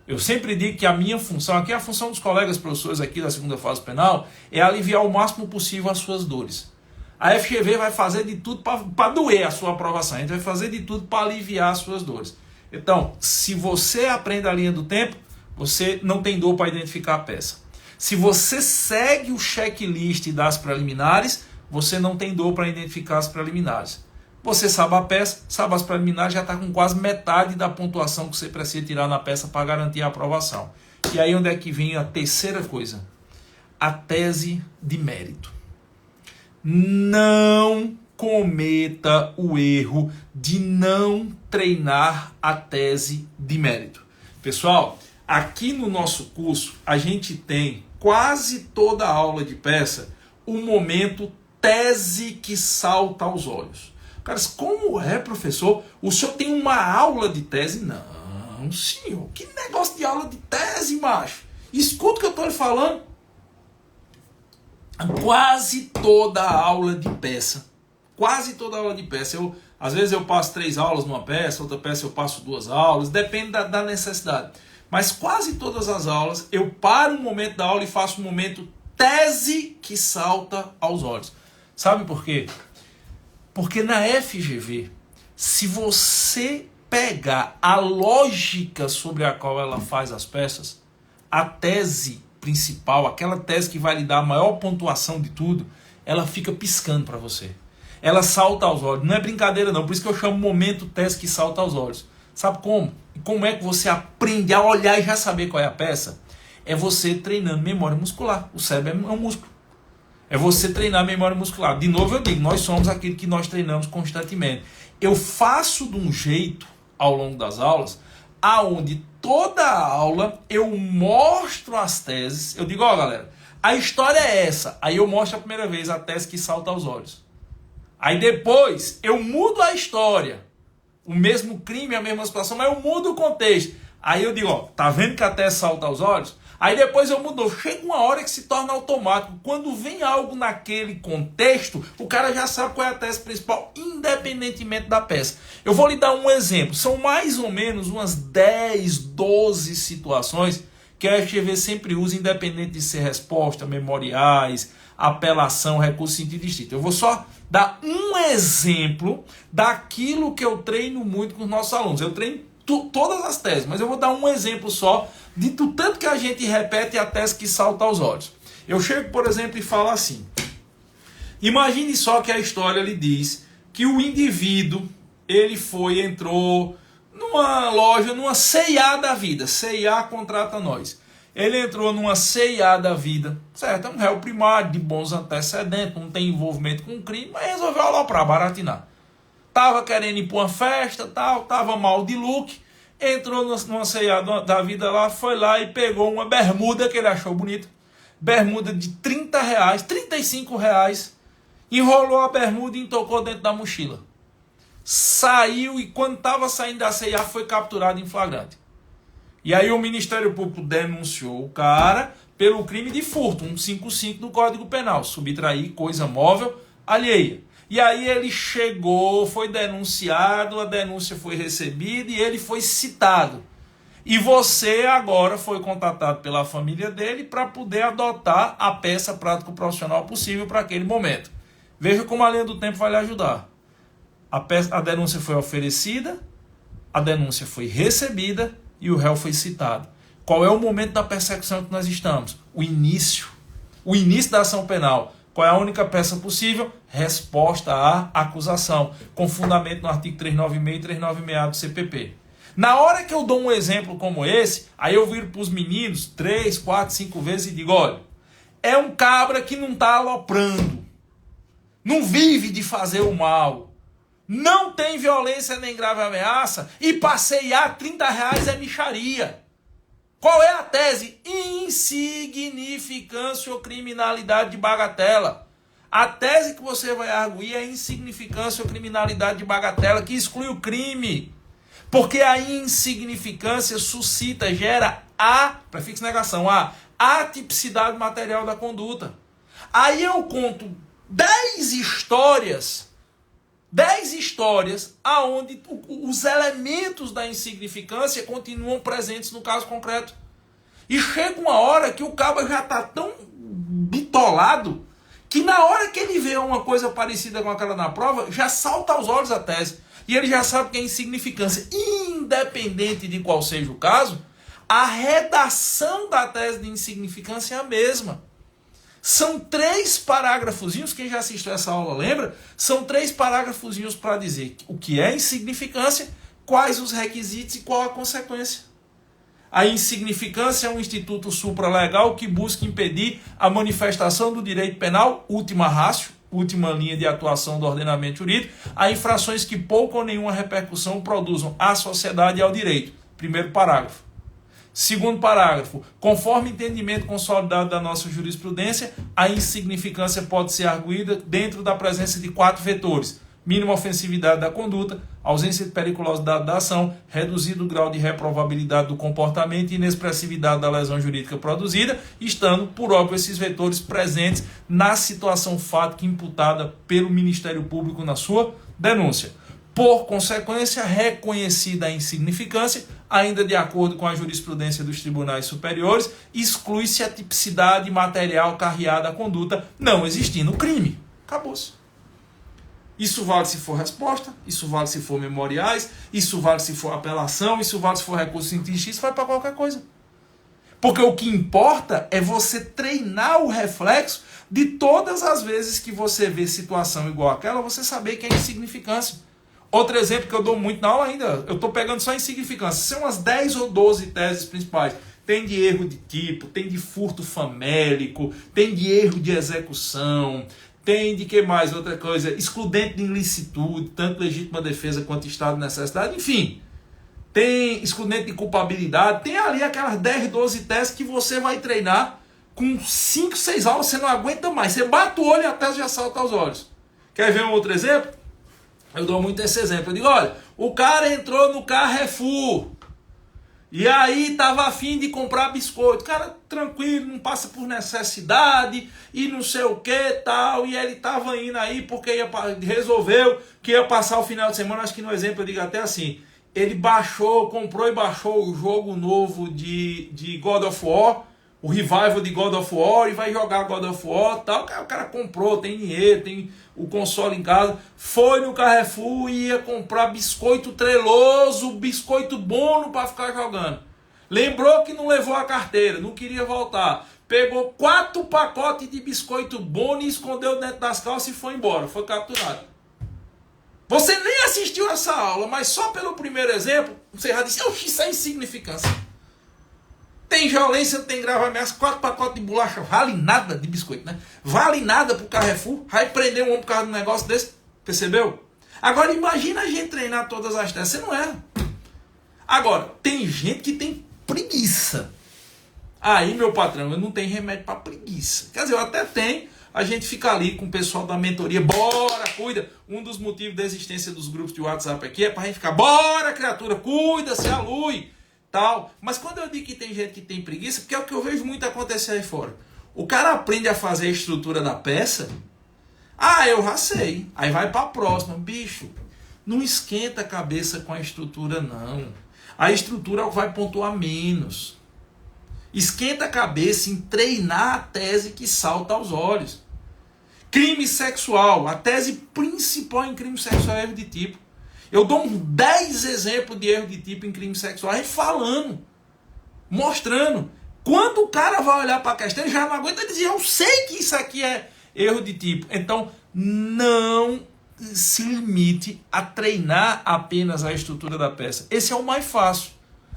Eu sempre digo que a minha função, aqui a função dos colegas professores aqui da segunda fase penal, é aliviar o máximo possível as suas dores. A FGV vai fazer de tudo para doer a sua aprovação. A gente vai fazer de tudo para aliviar as suas dores. Então, se você aprende a linha do tempo, você não tem dor para identificar a peça. Se você segue o checklist das preliminares, você não tem dor para identificar as preliminares. Você sabe a peça, sabe as preliminares, já está com quase metade da pontuação que você precisa tirar na peça para garantir a aprovação. E aí onde é que vem a terceira coisa? A tese de mérito. Não cometa o erro de não treinar a tese de mérito. Pessoal, aqui no nosso curso, a gente tem quase toda a aula de peça o momento tese que salta aos olhos. Caras, como é, professor? O senhor tem uma aula de tese? Não, senhor. Que negócio de aula de tese, macho? Escuta o que eu estou lhe falando. Quase toda a aula de peça. Quase toda a aula de peça. Às vezes eu passo 3 aulas numa peça, outra peça eu passo 2 aulas. Depende da necessidade. Mas quase todas as aulas eu paro um momento da aula e faço um momento tese que salta aos olhos. Sabe por quê? Porque na FGV, se você pegar a lógica sobre a qual ela faz as peças, a tese principal, aquela tese que vai lhe dar a maior pontuação de tudo, ela fica piscando para você. Ela salta aos olhos. Não é brincadeira não, por isso que eu chamo momento tese que salta aos olhos. Sabe como? E como é que você aprende a olhar e já saber qual é a peça? É você treinando memória muscular. O cérebro é um músculo. É você treinar a memória muscular. De novo eu digo, nós somos aquilo que nós treinamos constantemente. Eu faço de um jeito, ao longo das aulas, aonde toda a aula eu mostro as teses. Eu digo, ó galera, a história é essa. Aí eu mostro a primeira vez a tese que salta aos olhos. Aí depois eu mudo a história. O mesmo crime, a mesma situação, mas eu mudo o contexto. Aí eu digo, ó, tá vendo que a tese salta aos olhos? Aí depois eu mudo. Chega uma hora que se torna automático. Quando vem algo naquele contexto, o cara já sabe qual é a tese principal, independentemente da peça. Eu vou lhe dar um exemplo. São mais ou menos umas 10, 12 situações que a FGV sempre usa, independente de ser resposta, memoriais, apelação, recurso, sentido distinto. Eu vou só dar um exemplo daquilo que eu treino muito com os nossos alunos. Eu treino todas as teses, mas eu vou dar um exemplo só de tanto que a gente repete a tese que salta aos olhos. Eu chego, por exemplo, e falo assim: imagine só que a história lhe diz que o indivíduo, entrou numa loja, numa C&A da vida. C&A contrata nós. Ele entrou numa C&A da vida, certo? É um réu primário, de bons antecedentes, não tem envolvimento com crime, mas resolveu aloprar, baratinar. Tava querendo ir para uma festa, tal, tava mal de look, entrou numa C&A da vida lá, foi lá e pegou uma bermuda que ele achou bonita, bermuda de R$30, R$35, enrolou a bermuda e entocou dentro da mochila. Saiu e quando estava saindo da C&A foi capturado em flagrante. E aí o Ministério Público denunciou o cara pelo crime de furto, 155 do Código Penal, subtrair coisa móvel alheia. E aí ele chegou, foi denunciado, a denúncia foi recebida e ele foi citado. E você agora foi contatado pela família dele para poder adotar a peça prático-profissional possível para aquele momento. Veja como a linha do tempo vai lhe ajudar. A denúncia foi oferecida, a denúncia foi recebida e o réu foi citado. Qual é o momento da persecução que nós estamos? O início da ação penal. Qual é a única peça possível? Resposta à acusação, com fundamento no artigo 396 e 396A do CPP. Na hora que eu dou um exemplo como esse, aí eu viro para os meninos 3, 4, 5 vezes e digo, olha, é um cabra que não está aloprando, não vive de fazer o mal, não tem violência nem grave ameaça e passear R$30 é mixaria. Qual é a tese? Insignificância ou criminalidade de bagatela. A tese que você vai arguir é insignificância ou criminalidade de bagatela, que exclui o crime. Porque a insignificância suscita, gera prefixo negação, a atipicidade material da conduta. Aí eu conto 10 histórias aonde os elementos da insignificância continuam presentes no caso concreto. E chega uma hora que o cabo já está tão bitolado que na hora que ele vê uma coisa parecida com aquela na prova, já salta aos olhos a tese. E ele já sabe que é insignificância. Independente de qual seja o caso, a redação da tese de insignificância é a mesma. São 3 parágrafozinhos, quem já assistiu essa aula lembra? São 3 parágrafozinhos para dizer o que é insignificância, quais os requisitos e qual a consequência. A insignificância é um instituto supralegal que busca impedir a manifestação do direito penal, última ratio, última linha de atuação do ordenamento jurídico, a infrações que pouca ou nenhuma repercussão produzam à sociedade e ao direito. Primeiro parágrafo. Segundo parágrafo, conforme entendimento consolidado da nossa jurisprudência, a insignificância pode ser arguída dentro da presença de 4 vetores: mínima ofensividade da conduta, ausência de periculosidade da ação, reduzido grau de reprovabilidade do comportamento e inexpressividade da lesão jurídica produzida, estando, por óbvio, esses vetores presentes na situação fática imputada pelo Ministério Público na sua denúncia. Por consequência, reconhecida a insignificância, ainda de acordo com a jurisprudência dos tribunais superiores, exclui-se a tipicidade material carreada à conduta, não existindo crime. Acabou-se. Isso vale se for resposta, isso vale se for memoriais, isso vale se for apelação, isso vale se for recurso científico, isso vai para qualquer coisa. Porque o que importa é você treinar o reflexo de todas as vezes que você vê situação igual àquela, você saber que é insignificância. Outro exemplo que eu dou muito na aula ainda, eu estou pegando só insignificância. São umas 10 ou 12 teses principais. Tem de erro de tipo, tem de furto famélico, tem de erro de execução, tem de que mais? Outra coisa, excludente de ilicitude, tanto legítima defesa quanto estado de necessidade, enfim. Tem excludente de culpabilidade, tem ali aquelas 10, 12 teses que você vai treinar com 5, 6 aulas, você não aguenta mais. Você bate o olho e a tese já salta aos olhos. Quer ver um outro exemplo? Eu dou muito esse exemplo. Eu digo, olha, o cara entrou no Carrefour e aí estava a fim de comprar biscoito. O cara tranquilo, não passa por necessidade e não sei o que tal. E ele estava indo aí porque resolveu que ia passar o final de semana. Acho que no exemplo eu digo até assim. Ele comprou e baixou o jogo novo de God of War, o revival de God of War, e vai jogar God of War tal. O cara comprou, tem dinheiro, tem o console em casa, foi no Carrefour e ia comprar biscoito treloso, biscoito Bono para ficar jogando. Lembrou que não levou a carteira, não queria voltar. Pegou 4 pacotes de biscoito Bono e escondeu dentro das calças e foi embora. Foi capturado. Você nem assistiu essa aula, mas só pelo primeiro exemplo, você já disse, isso é insignificância. Tem violência, tem grave ameaça, 4 pacotes de bolacha, vale nada de biscoito, né? Vale nada pro Carrefour, vai prender um homem por causa de um negócio desse, percebeu? Agora imagina a gente treinar todas as testes, você não erra. Agora, tem gente que tem preguiça. Aí, meu patrão, eu não tenho remédio para preguiça. Quer dizer, eu até tenho, a gente fica ali com o pessoal da mentoria, bora, cuida. Um dos motivos da existência dos grupos de WhatsApp aqui é pra gente ficar, bora, criatura, cuida, se alui, tal. Mas quando eu digo que tem gente que tem preguiça, porque é o que eu vejo muito acontecer aí fora. O cara aprende a fazer a estrutura da peça, eu já sei, aí vai pra próxima. Bicho, não esquenta a cabeça com a estrutura, não. A estrutura é o que vai pontuar menos. Esquenta a cabeça em treinar a tese que salta aos olhos. Crime sexual. A tese principal em crime sexual é erro de tipo. Eu dou 10 exemplos de erro de tipo em crime sexual. A gente falando. Mostrando. Quando o cara vai olhar para a questão, ele já não aguenta dizer, eu sei que isso aqui é erro de tipo. Então, não se limite a treinar apenas a estrutura da peça. Esse é o mais fácil.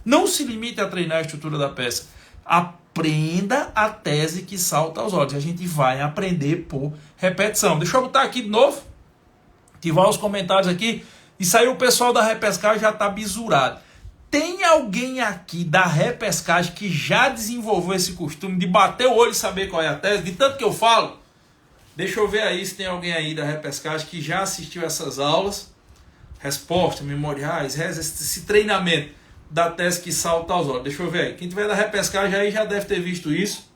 Não se limite a treinar a estrutura da peça. Aprenda a tese que salta aos olhos. A gente vai aprender por repetição. Deixa eu botar aqui de novo. Ativar os comentários aqui. Isso aí o pessoal da repescagem já está bisurado. Tem alguém aqui da repescagem que já desenvolveu esse costume de bater o olho e saber qual é a tese? De tanto que eu falo. Deixa eu ver aí se tem alguém aí da repescagem que já assistiu essas aulas. Resposta, memoriais, esse treinamento da tese que salta aos olhos. Deixa eu ver aí. Quem tiver da repescagem aí já deve ter visto isso.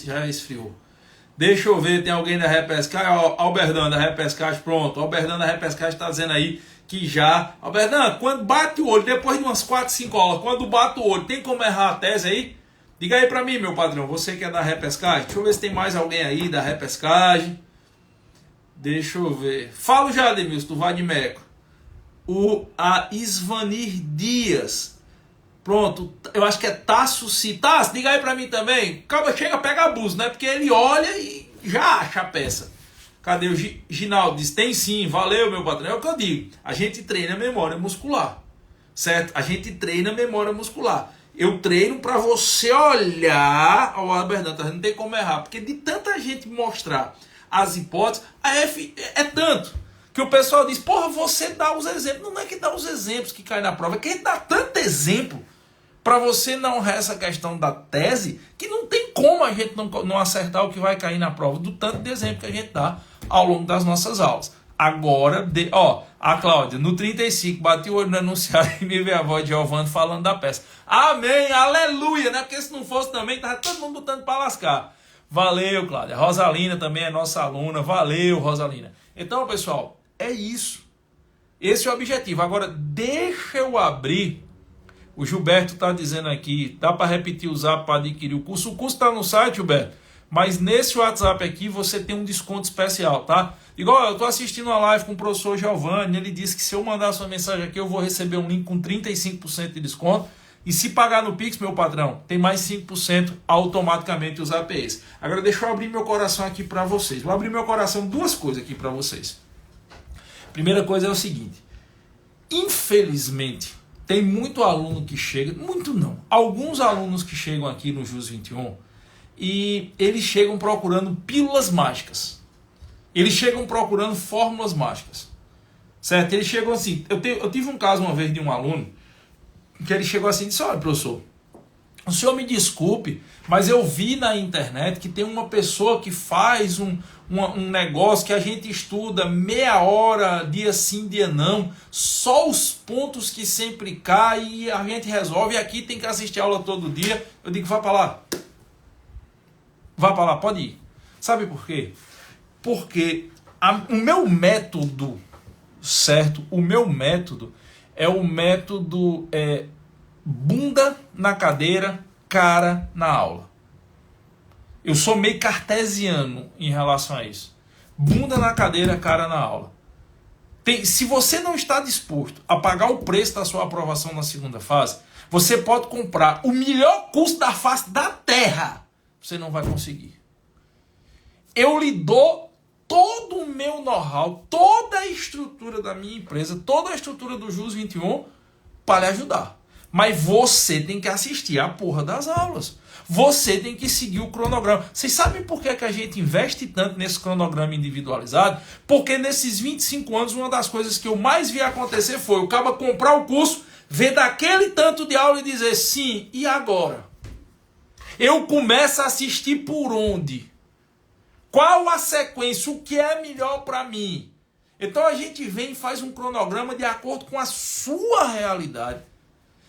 Já esfriou. Deixa eu ver, tem alguém da repescagem. Alberdan da repescagem, pronto. Alberdan da repescagem está dizendo aí que já. Alberdan, quando bate o olho, depois de umas 4, 5 aulas, quando bate o olho, tem como errar a tese aí? Diga aí pra mim, meu padrão, você que é da repescagem. Deixa eu ver se tem mais alguém aí da repescagem. Deixa eu ver. Fala já, Ademilson, do Vadimeco. A Isvanir Dias. Pronto, eu acho que é Tasso Citas. Diga aí pra mim também. Acaba, chega, pega abuso, né? Porque ele olha e já acha a peça. Cadê o Ginaldo? Diz, tem sim, valeu, meu patrão. É o que eu digo. A gente treina a memória muscular. Certo? A gente treina a memória muscular. Eu treino pra você olhar. Ó, Alberto, não tem como errar. Porque de tanta gente mostrar as hipóteses, a F é tanto. Que o pessoal diz, porra, você dá os exemplos. Não é que dá os exemplos que cai na prova, é que a gente dá tanto exemplo para você não errar essa questão da tese, que não tem como a gente não acertar o que vai cair na prova, do tanto de exemplo que a gente dá ao longo das nossas aulas. Agora, a Cláudia, no 35, bati o olho no enunciado e me veio a voz de Giovanni falando da peça. Amém, aleluia, né? Porque se não fosse também, tava todo mundo botando para lascar. Valeu, Cláudia. Rosalina também é nossa aluna. Valeu, Rosalina. Então, pessoal, é isso. Esse é o objetivo. Agora, deixa eu abrir. O Gilberto está dizendo aqui, dá para repetir o zap para adquirir o curso. O curso está no site, Gilberto, mas nesse WhatsApp aqui você tem um desconto especial, tá? Igual eu estou assistindo uma live com o professor Giovanni, ele disse que se eu mandar sua mensagem aqui, eu vou receber um link com 35% de desconto. E se pagar no Pix, meu patrão, tem mais 5% automaticamente os APs. Agora deixa eu abrir meu coração aqui para vocês. Vou abrir meu coração, duas coisas aqui para vocês. Primeira coisa é o seguinte. Infelizmente, tem muito aluno que chega, muito não, alguns alunos que chegam aqui no JUS 21 e eles chegam procurando pílulas mágicas. Eles chegam procurando fórmulas mágicas. Certo? Eles chegam assim, eu tive um caso uma vez de um aluno que ele chegou assim e disse, olha, professor, o senhor me desculpe, mas eu vi na internet que tem uma pessoa que faz um negócio que a gente estuda meia hora, dia sim, dia não, só os pontos que sempre caem e a gente resolve, e aqui tem que assistir aula todo dia. Eu digo, vá para lá. Vá para lá, pode ir. Sabe por quê? Porque o meu método, certo? O meu método é o método bunda na cadeira, cara na aula. Eu sou meio cartesiano em relação a isso. Bunda na cadeira, cara na aula. Se você não está disposto a pagar o preço da sua aprovação na segunda fase, você pode comprar o melhor curso da face da terra. Você não vai conseguir. Eu lhe dou todo o meu know-how, toda a estrutura da minha empresa, toda a estrutura do JUS 21 para lhe ajudar. Mas você tem que assistir a porra das aulas. Você tem que seguir o cronograma. Vocês sabem por que a gente investe tanto nesse cronograma individualizado? Porque nesses 25 anos, uma das coisas que eu mais vi acontecer foi o cara comprar o curso, ver daquele tanto de aula e dizer sim, e agora? Eu começo a assistir por onde? Qual a sequência? O que é melhor para mim? Então a gente vem e faz um cronograma de acordo com a sua realidade.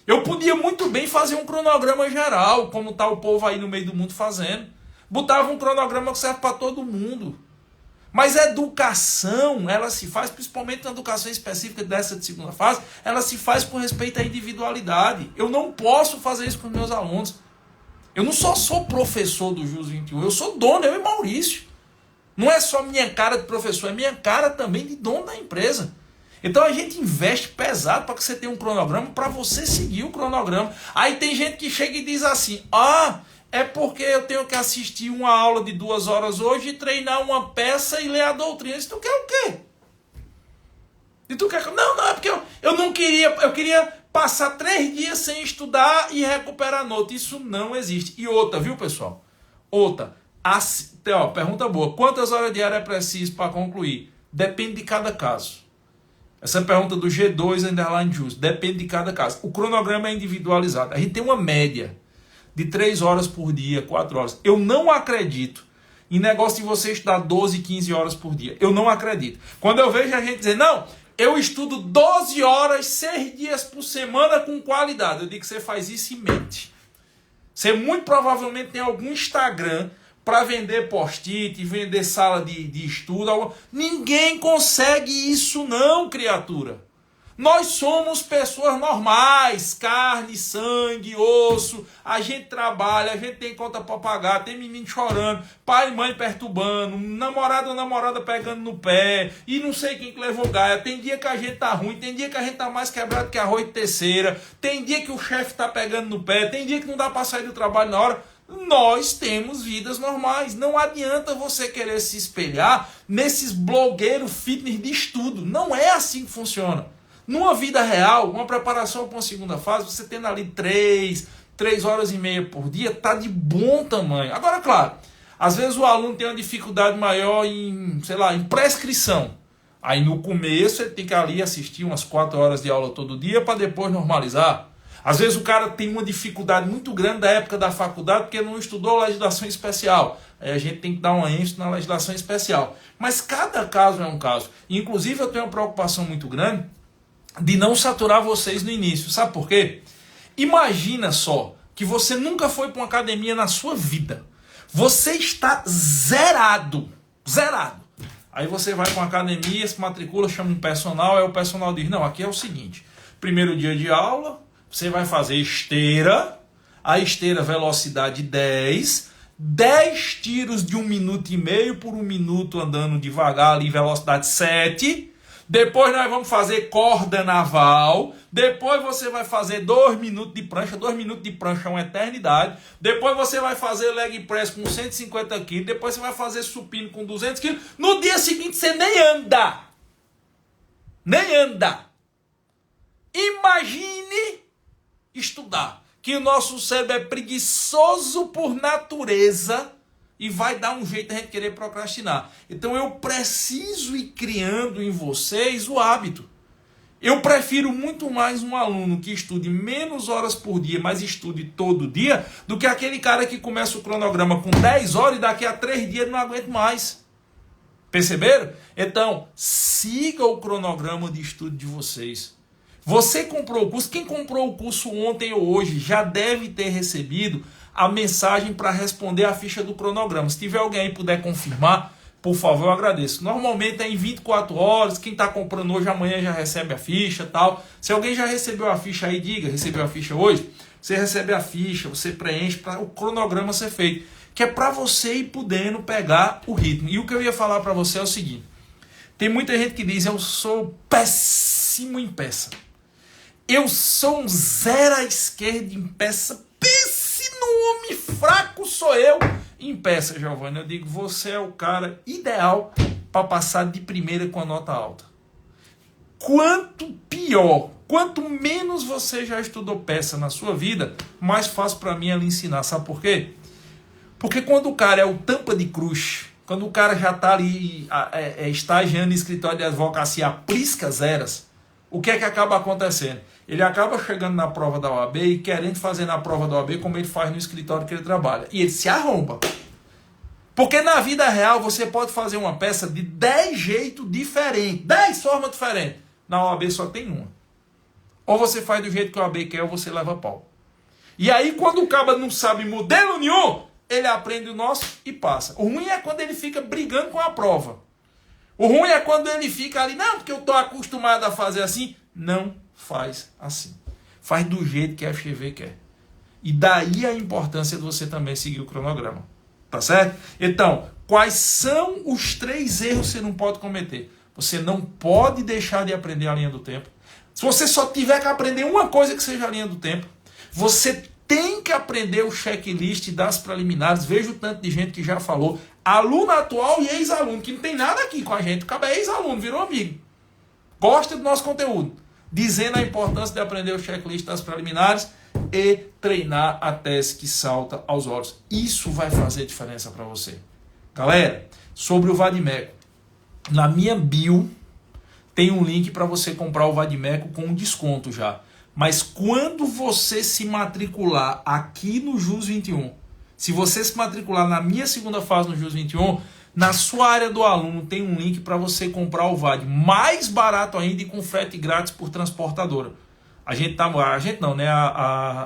Eu podia muito bem fazer um cronograma geral, como está o povo aí no meio do mundo fazendo. Botava um cronograma que serve para todo mundo. Mas a educação, ela se faz, principalmente na educação específica dessa de segunda fase, ela se faz com respeito à individualidade. Eu não posso fazer isso com os meus alunos. Eu não só sou professor do JUS 21, eu sou dono, eu e Maurício. Não é só minha cara de professor, é minha cara também de dono da empresa. Então a gente investe pesado para que você tenha um cronograma, para você seguir o cronograma. Aí tem gente que chega e diz assim, é porque eu tenho que assistir uma aula de 2 horas hoje, treinar uma peça e ler a doutrina. E tu quer o quê? E tu quer... Não, é porque eu não queria, eu queria passar 3 dias sem estudar e recuperar a nota. Isso não existe. E outra, viu pessoal? Outra, pergunta boa, quantas horas diárias é preciso para concluir? Depende de cada caso. Essa pergunta do G2_Just, depende de cada caso. O cronograma é individualizado. A gente tem uma média de 3 horas por dia, 4 horas. Eu não acredito em negócio de você estudar 12, 15 horas por dia. Eu não acredito. Quando eu vejo a gente dizer, não, eu estudo 12 horas, 6 dias por semana com qualidade. Eu digo que você faz isso e mente. Você muito provavelmente tem algum Instagram para vender post-it, vender sala de estudo. Ninguém consegue isso não, criatura. Nós somos pessoas normais, carne, sangue, osso, a gente trabalha, a gente tem conta para pagar, tem menino chorando, pai e mãe perturbando, namorado ou namorada pegando no pé, e não sei quem que levou gaia. Tem dia que a gente tá ruim, tem dia que a gente tá mais quebrado que arroz de terceira, tem dia que o chefe tá pegando no pé, tem dia que não dá para sair do trabalho na hora. Nós temos vidas normais. Não adianta você querer se espelhar nesses blogueiros fitness de estudo. Não é assim que funciona. Numa vida real, uma preparação para uma segunda fase, você tendo ali 3 horas e meia por dia, tá de bom tamanho. Agora, claro, às vezes o aluno tem uma dificuldade maior em, em prescrição. Aí no começo ele tem que ali assistir umas 4 horas de aula todo dia para depois normalizar. Às vezes o cara tem uma dificuldade muito grande da época da faculdade porque não estudou legislação especial. Aí a gente tem que dar uma ênfase na legislação especial. Mas cada caso é um caso. Inclusive eu tenho uma preocupação muito grande de não saturar vocês no início. Sabe por quê? Imagina só que você nunca foi para uma academia na sua vida. Você está zerado. Zerado. Aí você vai para uma academia, se matricula, chama um personal, aí o personal diz, não, aqui é o seguinte, primeiro dia de aula, você vai fazer esteira, a esteira velocidade 10 tiros de 1,5 minuto por 1 minuto andando devagar ali, velocidade 7. Depois nós vamos fazer corda naval. Depois você vai fazer 2 minutos de prancha. 2 minutos de prancha é uma eternidade. Depois você vai fazer leg press com 150 quilos. Depois você vai fazer supino com 200 quilos. No dia seguinte você nem anda. Nem anda. Imagine estudar. Que o nosso cérebro é preguiçoso por natureza e vai dar um jeito de a gente querer procrastinar. Então eu preciso ir criando em vocês o hábito. Eu prefiro muito mais um aluno que estude menos horas por dia, mas estude todo dia, do que aquele cara que começa o cronograma com 10 horas e daqui a 3 dias não aguenta mais. Perceberam? Então, siga o cronograma de estudo de vocês. Você comprou o curso, quem comprou o curso ontem ou hoje já deve ter recebido a mensagem para responder a ficha do cronograma. Se tiver alguém aí que puder confirmar, por favor, eu agradeço. Normalmente é em 24 horas, quem está comprando hoje, amanhã já recebe a ficha, tal. Se alguém já recebeu a ficha aí, diga, recebeu a ficha hoje? Você recebe a ficha, você preenche para o cronograma ser feito, que é para você ir podendo pegar o ritmo. E o que eu ia falar para você é o seguinte, tem muita gente que diz, eu sou péssimo em peça. Eu sou um zero à esquerda em peça. Pense no homem fraco sou eu em peça, Giovanni. Eu digo, você é o cara ideal para passar de primeira com a nota alta. Quanto pior, quanto menos você já estudou peça na sua vida, mais fácil para mim é lhe ensinar. Sabe por quê? Porque quando o cara é o tampa de cruz, quando o cara já está ali estagiando em escritório de advocacia a priscas eras, o que é que acaba acontecendo? Ele acaba chegando na prova da OAB e querendo fazer na prova da OAB como ele faz no escritório que ele trabalha. E ele se arromba. Porque na vida real você pode fazer uma peça de 10 jeitos diferentes, 10 formas diferentes. Na OAB só tem uma. Ou você faz do jeito que a OAB quer ou você leva pau. E aí quando o cara não sabe modelo nenhum, ele aprende o nosso e passa. O ruim é quando ele fica brigando com a prova. O ruim é quando ele fica ali, não, porque eu estou acostumado a fazer assim. Não faz assim. Faz do jeito que a FGV quer. E daí a importância de você também seguir o cronograma. Tá certo? Então, quais são os 3 erros que você não pode cometer? Você não pode deixar de aprender a linha do tempo. Se você só tiver que aprender uma coisa que seja a linha do tempo, você tem que aprender o checklist das preliminares. Veja o tanto de gente que já falou. Aluno atual e ex-aluno, que não tem nada aqui com a gente. Acaba ex-aluno, virou amigo. Gosta do nosso conteúdo. Dizendo a importância de aprender o checklist das preliminares e treinar a tese que salta aos olhos. Isso vai fazer diferença para você. Galera, sobre o Vadimeco. Na minha bio tem um link para você comprar o Vadimeco com um desconto já. Mas quando você se matricular aqui no JUS 21, se você se matricular na minha segunda fase no JUS 21, na sua área do aluno tem um link para você comprar o VAD mais barato ainda e com frete grátis por transportadora. A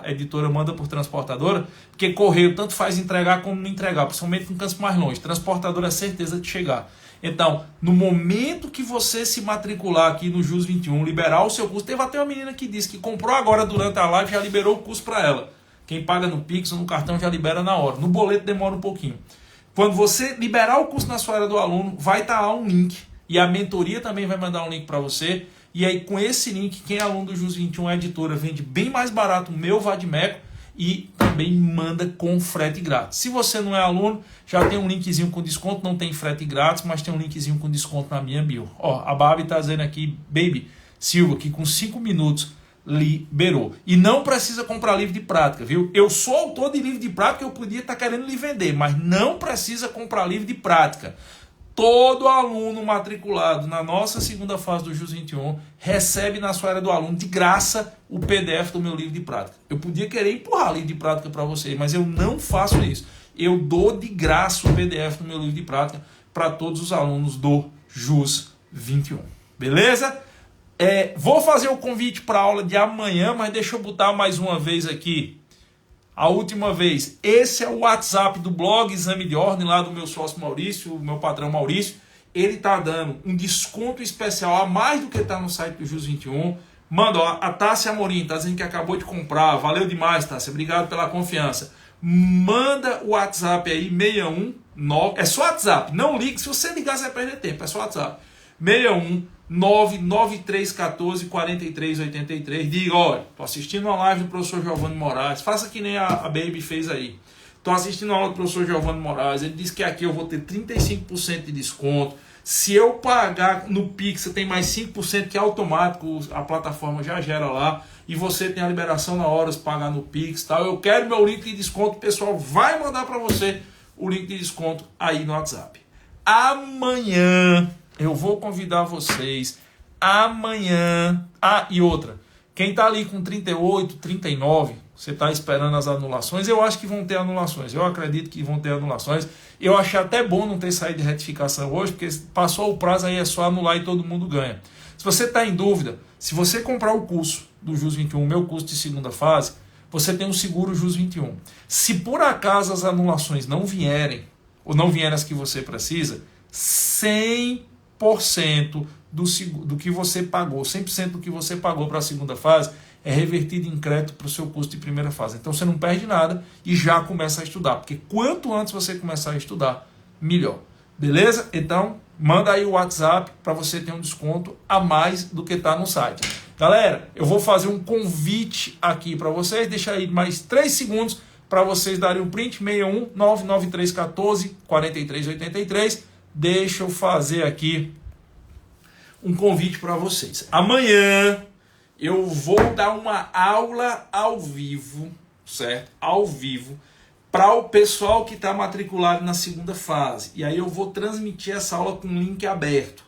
editora manda por transportadora, porque correio tanto faz entregar como não entregar, principalmente em cantos mais longe. Transportadora é certeza de chegar. Então, no momento que você se matricular aqui no JUS 21, liberar o seu curso, teve até uma menina que disse que comprou agora durante a live, já liberou o curso para ela. Quem paga no Pix ou no cartão já libera na hora. No boleto demora um pouquinho. Quando você liberar o curso na sua área do aluno, vai estar lá um link. E a mentoria também vai mandar um link para você. E aí, com esse link, quem é aluno do JUS 21, a editora vende bem mais barato o meu Vadimeco e também manda com frete grátis. Se você não é aluno, já tem um linkzinho com desconto, não tem frete grátis, mas tem um linkzinho com desconto na minha bio. Ó, a Babi está dizendo aqui, Baby Silva, que com 5 minutos liberou. E não precisa comprar livro de prática, viu? Eu sou autor de livro de prática, eu podia estar querendo lhe vender, mas não precisa comprar livro de prática. Todo aluno matriculado na nossa segunda fase do JUS 21 recebe na sua área do aluno de graça o PDF do meu livro de prática. Eu podia querer empurrar livro de prática para vocês, mas eu não faço isso. Eu dou de graça o PDF do meu livro de prática para todos os alunos do JUS 21. Beleza? Vou fazer o convite para a aula de amanhã, mas deixa eu botar mais uma vez aqui. A última vez, esse é o WhatsApp do blog Exame de Ordem, lá do meu sócio Maurício, o meu patrão Maurício. Ele está dando um desconto especial a mais do que está no site do JUS 21. Manda, ó, a Tássia Amorim está dizendo que acabou de comprar. Valeu demais, Tássia. Obrigado pela confiança. Manda o WhatsApp aí, 619. É só WhatsApp, não ligue. Se você ligar, você vai perder tempo. É só WhatsApp. 61993144383. Diga, olha, tô assistindo uma live do professor Giovanni Moraes. Faça que nem a Baby fez aí. Tô assistindo a aula do professor Giovanni Moraes. Ele disse que aqui eu vou ter 35% de desconto. Se eu pagar no Pix, você tem mais 5% que é automático. A plataforma já gera lá. E você tem a liberação na hora de pagar no Pix, tal. Eu quero meu link de desconto. O pessoal vai mandar para você o link de desconto aí no WhatsApp. Amanhã eu vou convidar vocês amanhã. E outra, quem está ali com 38, 39, você está esperando as anulações, eu acho que vão ter anulações. Eu acredito que vão ter anulações. Eu achei até bom não ter saído de retificação hoje, porque passou o prazo, aí é só anular e todo mundo ganha. Se você está em dúvida, se você comprar o curso do JUS 21, meu curso de segunda fase, você tem um seguro JUS 21. Se por acaso as anulações não vierem, ou não vierem as que você precisa, 100% do que você pagou, 100% do que você pagou para a segunda fase é revertido em crédito para o seu custo de primeira fase. Então você não perde nada e já começa a estudar, porque quanto antes você começar a estudar, melhor. Beleza? Então manda aí o WhatsApp para você ter um desconto a mais do que está no site. Galera, eu vou fazer um convite aqui para vocês, deixa aí mais 3 segundos para vocês darem um print, 61993144383. deixa eu fazer aqui um convite para vocês. Amanhã eu vou dar uma aula ao vivo, certo? Ao vivo, para o pessoal que está matriculado na segunda fase. E aí eu vou transmitir essa aula com um link aberto.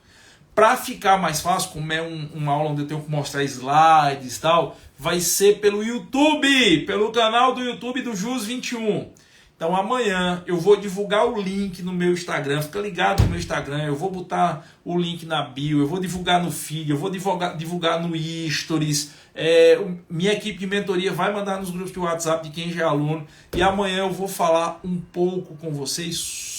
Para ficar mais fácil, como é uma aula onde eu tenho que mostrar slides e tal, vai ser pelo YouTube, pelo canal do YouTube do JUS 21. Então amanhã eu vou divulgar o link no meu Instagram, fica ligado no meu Instagram, eu vou botar o link na bio, eu vou divulgar no feed, eu vou divulgar no Stories, minha equipe de mentoria vai mandar nos grupos de WhatsApp de quem já é aluno, e amanhã eu vou falar um pouco com vocês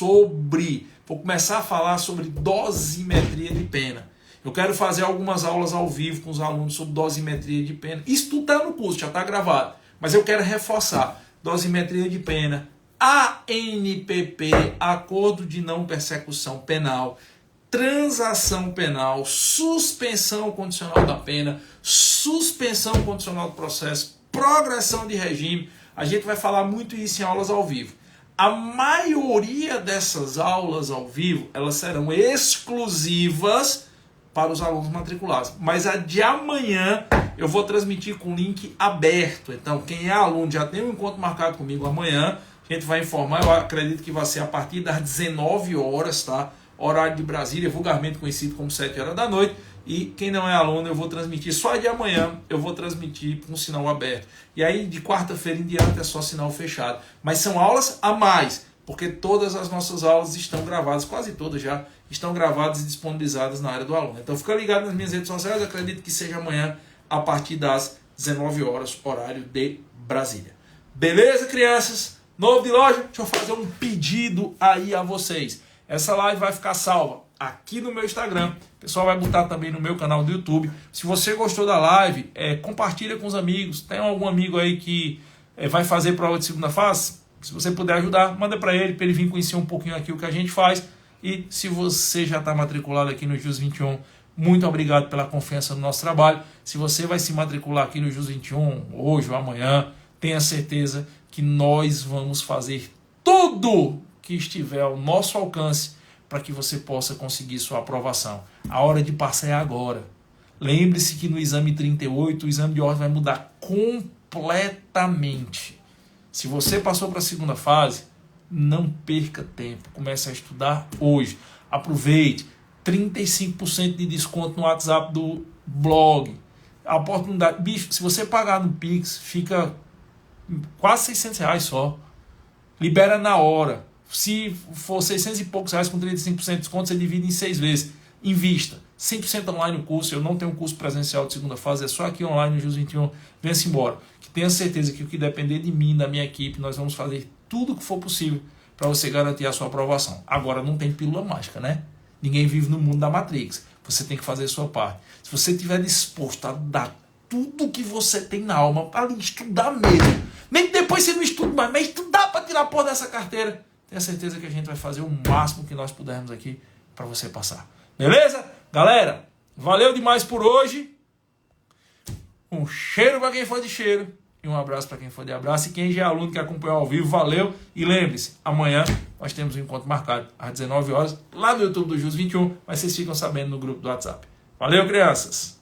vou começar a falar sobre dosimetria de pena. Eu quero fazer algumas aulas ao vivo com os alunos sobre dosimetria de pena. Isso tudo está no curso, já está gravado, mas eu quero reforçar dosimetria de pena, ANPP, Acordo de Não Persecução Penal, transação penal, suspensão condicional da pena, suspensão condicional do processo, progressão de regime. A gente vai falar muito isso em aulas ao vivo. A maioria dessas aulas ao vivo, elas serão exclusivas para os alunos matriculados. Mas a de amanhã eu vou transmitir com link aberto. Então, quem é aluno já tem um encontro marcado comigo amanhã. A gente vai informar, eu acredito que vai ser a partir das 19 horas, tá? Horário de Brasília, vulgarmente conhecido como 7 horas da noite. E quem não é aluno, eu vou transmitir só de amanhã, eu vou transmitir com sinal aberto. E aí, de quarta-feira em diante, é só sinal fechado. Mas são aulas a mais, porque todas as nossas aulas estão gravadas, quase todas já, estão gravadas e disponibilizadas na área do aluno. Então, fica ligado nas minhas redes sociais, acredito que seja amanhã, a partir das 19 horas, horário de Brasília. Beleza, crianças? Novo de loja, deixa eu fazer um pedido aí a vocês. Essa live vai ficar salva aqui no meu Instagram. O pessoal vai botar também no meu canal do YouTube. Se você gostou da live, compartilha com os amigos. Tem algum amigo aí que vai fazer prova de segunda fase? Se você puder ajudar, manda para ele vir conhecer um pouquinho aqui o que a gente faz. E se você já está matriculado aqui no JUS 21, muito obrigado pela confiança no nosso trabalho. Se você vai se matricular aqui no JUS 21, hoje ou amanhã, tenha certeza que nós vamos fazer tudo que estiver ao nosso alcance para que você possa conseguir sua aprovação. A hora de passar é agora. Lembre-se que no exame 38, o exame de ordem vai mudar completamente. Se você passou para a segunda fase, não perca tempo. Comece a estudar hoje. Aproveite. 35% de desconto no WhatsApp do blog. A oportunidade. Bicho, se você pagar no Pix, fica quase R$600 só. Libera na hora. Se for 600 e poucos reais com 35% de desconto, você divide em 6 vezes. Invista. 100% online o curso. Eu não tenho curso presencial de segunda fase, é só aqui online no JUS 21. Venha-se embora. Que tenha certeza que o que depender de mim, da minha equipe, nós vamos fazer tudo o que for possível para você garantir a sua aprovação. Agora, não tem pílula mágica, né? Ninguém vive no mundo da Matrix. Você tem que fazer a sua parte. Se você estiver disposto a dar tudo que você tem na alma para estudar mesmo, nem que depois você não estude mais, mas estudar para tirar a porra dessa carteira, tenha certeza que a gente vai fazer o máximo que nós pudermos aqui para você passar. Beleza? Galera, valeu demais por hoje. Um cheiro para quem for de cheiro e um abraço para quem for de abraço. E quem já é aluno que acompanhou ao vivo, valeu. E lembre-se, amanhã nós temos um encontro marcado às 19 horas lá no YouTube do JUS 21, mas vocês ficam sabendo no grupo do WhatsApp. Valeu, crianças!